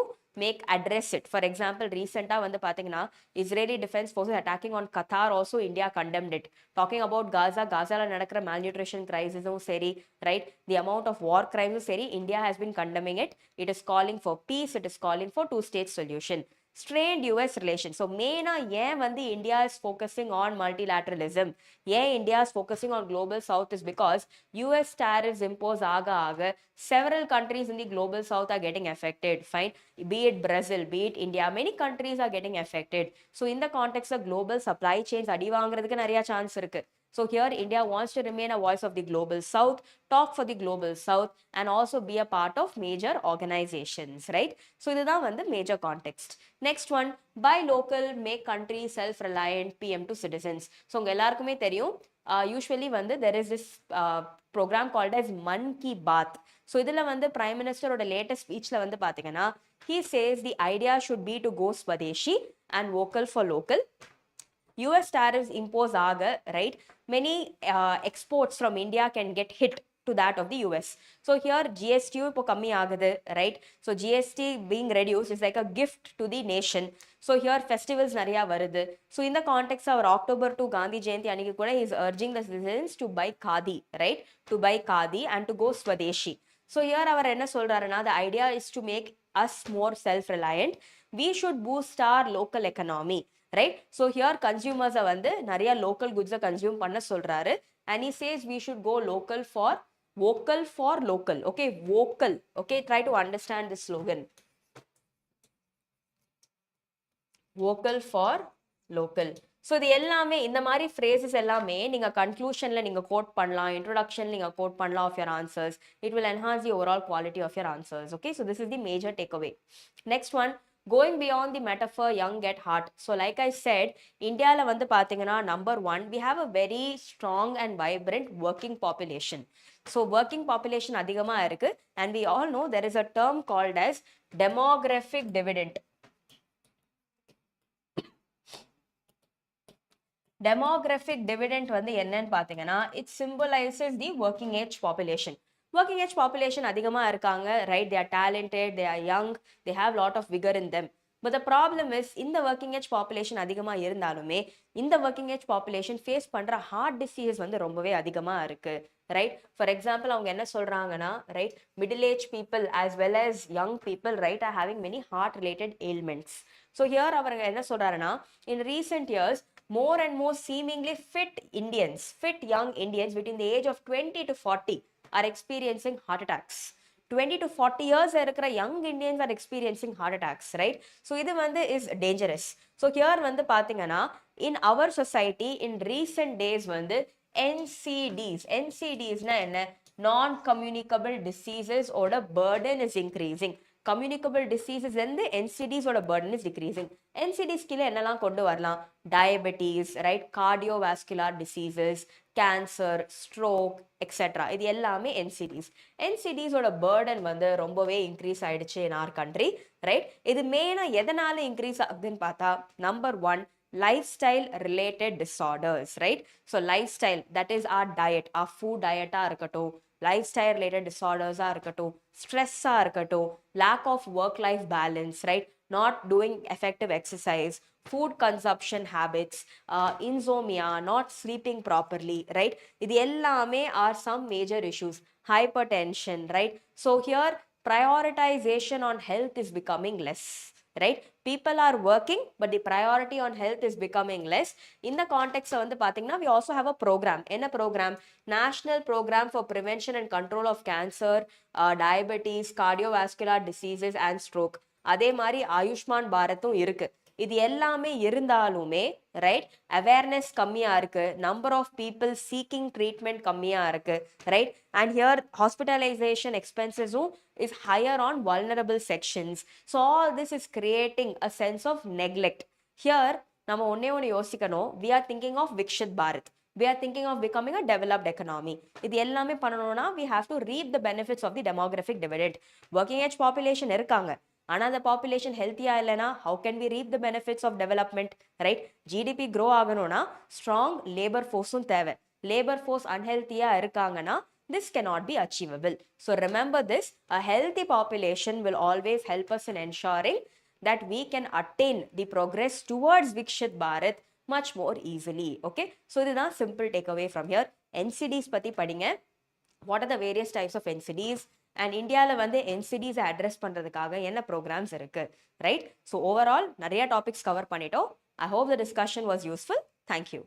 address it. For example, recent-ஆ வந்து பாத்தீங்கன்னா Israeli Defense Forces attacking on Qatar also India condemned it. Talking about Gaza, Gaza-ல நடக்கிற malnutrition crisis-உம் சரி, right, the amount of war crimes-உம் சரி, India has been condemning it. It is calling for peace, it is calling for two-state solution. Strained US relations. So main-ஆ ஏன் வந்து India is focusing on multilateralism, ஏன் India is focusing on global south is because US tariffs impose ஆக several countries in the global south are getting affected, fine, be it Brazil, be it India, many countries are getting affected. So in the context of global supply chains அடி வாங்குறதுக்கு நிறைய சான்ஸ் இருக்கு. So here India wants to remain a voice of the global south, talk for the global south and also be a part of major organizations, right? So இதுதான் வந்து major context. Next one, buy local, make country self-reliant, PM to citizens. So உங்க எல்லாருக்குமே தெரியும், usually வந்து there is this program called as Man Ki Baat. So இதுல வந்து Prime Minister ஓட latest speechல வந்து பாத்தீங்கன்னா he says the idea should be to go Swadeshi and vocal for local. US tariffs impose right, many exports from India can get hit, to that of the US. So here GST இப்போ கம்மி ஆகுது, right? So GST being reduced is like a gift to the nation. So here festivals நிறையா வருது. So in the context of October 2 Gandhi Jayanti அன்னைக்கு கூட is urging the citizens to buy khadi, right? To buy khadi and to go Swadeshi. So here அவர் என்ன சொல்றாருன்னா, the idea is to make us more self-reliant. We should boost our local economy, right? So here consumers வந்து நிறைய local goods consume பண்ண சொல்றாரு. And he says we should go vocal for local. Okay, vocal. Okay, try to understand this slogan. Vocal for local. So இது எல்லாமே இந்த மாதிரி phrases எல்லாமே நீங்க conclusionல நீங்க quote பண்ணலாம், introductionல நீங்க quote பண்ணலாம் of your answers. It will enhance the overall quality of your answers. Okay, so this is the major takeaway. Next one, going beyond the metaphor young get heart. So like I said, Indiaல வந்து பாத்தீங்கன்னா number 1, we have a very strong and vibrant working population. So working population அதிகமா இருக்கு, and we all know there is a term called as demographic dividend. Demographic dividend வந்து என்னன்னு பாத்தீங்கன்னா, it symbolizes the working age population. Working age population அதிகமா இருக்காங்க, right? They are talented, they are young, they have lot of vigor in them. But the problem is, இந்த working age population அதிகமா இருந்தாலுமே, இந்த working age population face பண்ற heart disease வந்து ரொம்பவே அதிகமா இருக்கு, right? For example, அவங்க என்ன சொல்றாங்கன்னா, right, middle age people as well as young people, right, are having many heart related ailments. So here அவங்க என்ன சொல்றாருன்னா, in recent years more and more seemingly fit young Indians between the age of 20 to 40 are experiencing heart attacks. 20 to 40 years இருக்கிற young Indians are experiencing heart attacks, right? So இது வந்து is dangerous. So here வந்து பாத்தீங்கன்னா, in our society in recent days வந்து NCDs னா என்ன? Non-communicable diseases ஓட burden is increasing. Communicable diseases வந்து NCDs ஓட burden is decreasing. NCDs கீழே என்னெல்லாம் கொண்டு வரலாம்? Diabetes, right? Cardiovascular diseases, cancer, stroke, etc. இது எல்லாமே NCDs. NCDs ஓட burden வந்து ரொம்பவே increase ஆயிடுச்சு in our country, right? இது மெயினா எதனால increase ஆகுதுன்னு பார்த்தா, number 1, lifestyle related disorders, right? So lifestyle, that is our diet, our food diet இருக்கட்டும், lifestyle related disorders இருக்கட்டும், stress இருக்கட்டும், lack of work life balance, right? Not doing effective exercise, food consumption habits, insomnia, not sleeping properly, right? இது எல்லாமே are some major issues. Hypertension, right? So here prioritization on health is becoming less, right? People are working, but the priority on health is becoming less. In the context வந்து பாத்தீங்கன்னா, we also have a program. என்ன program? National Program for Prevention and Control of Cancer, Diabetes, Cardiovascular Diseases and Stroke. அதே மாதிரி ஆயுஷ்மான் பாரத்தும் இருக்கு. இது எல்லாமே இருந்தாலுமே, right, awareness கம்மியா இருக்கு, number of people seeking treatment கம்மியா இருக்கு, right? And here hospitalization expenses is higher on vulnerable sections. So all this is creating a sense of neglect. Here நம்ம ஒண்ணே யோசிக்கணும், we are thinking of Vikshit Bharat, we are thinking of becoming a developed economy. இது எல்லாமே பண்ணணும்னா we have to reap the benefits of the demographic dividend. Working age population இருக்காங்க, ஆனா அந்த பாப்புலேஷன் ஹெல்த்தியா இல்லைனா how can we reap the benefits of development, right? GDP grow ஆகணும்னா strong labor forceம் தேவை. Labor force unhealthyயா இருக்காங்கன்னா this cannot be achievable. So remember this, a healthy population will always help us in ensuring that we can attain the progress towards Vikshit Bharat much more easily. Okay, so இதுதான் simple takeaway from here. NCDs பத்தி படிங்க. What are the various types of NCDs? And இந்தியால வந்து NCDs அட்ரஸ் பண்றதுக்காக என்ன ப்ரோக்ராம்ஸ் இருக்கு, ரைட்? ஸோ ஓவரால் நிறைய டாபிக்ஸ் கவர் பண்ணிட்டோம். I hope the discussion was useful. Thank you.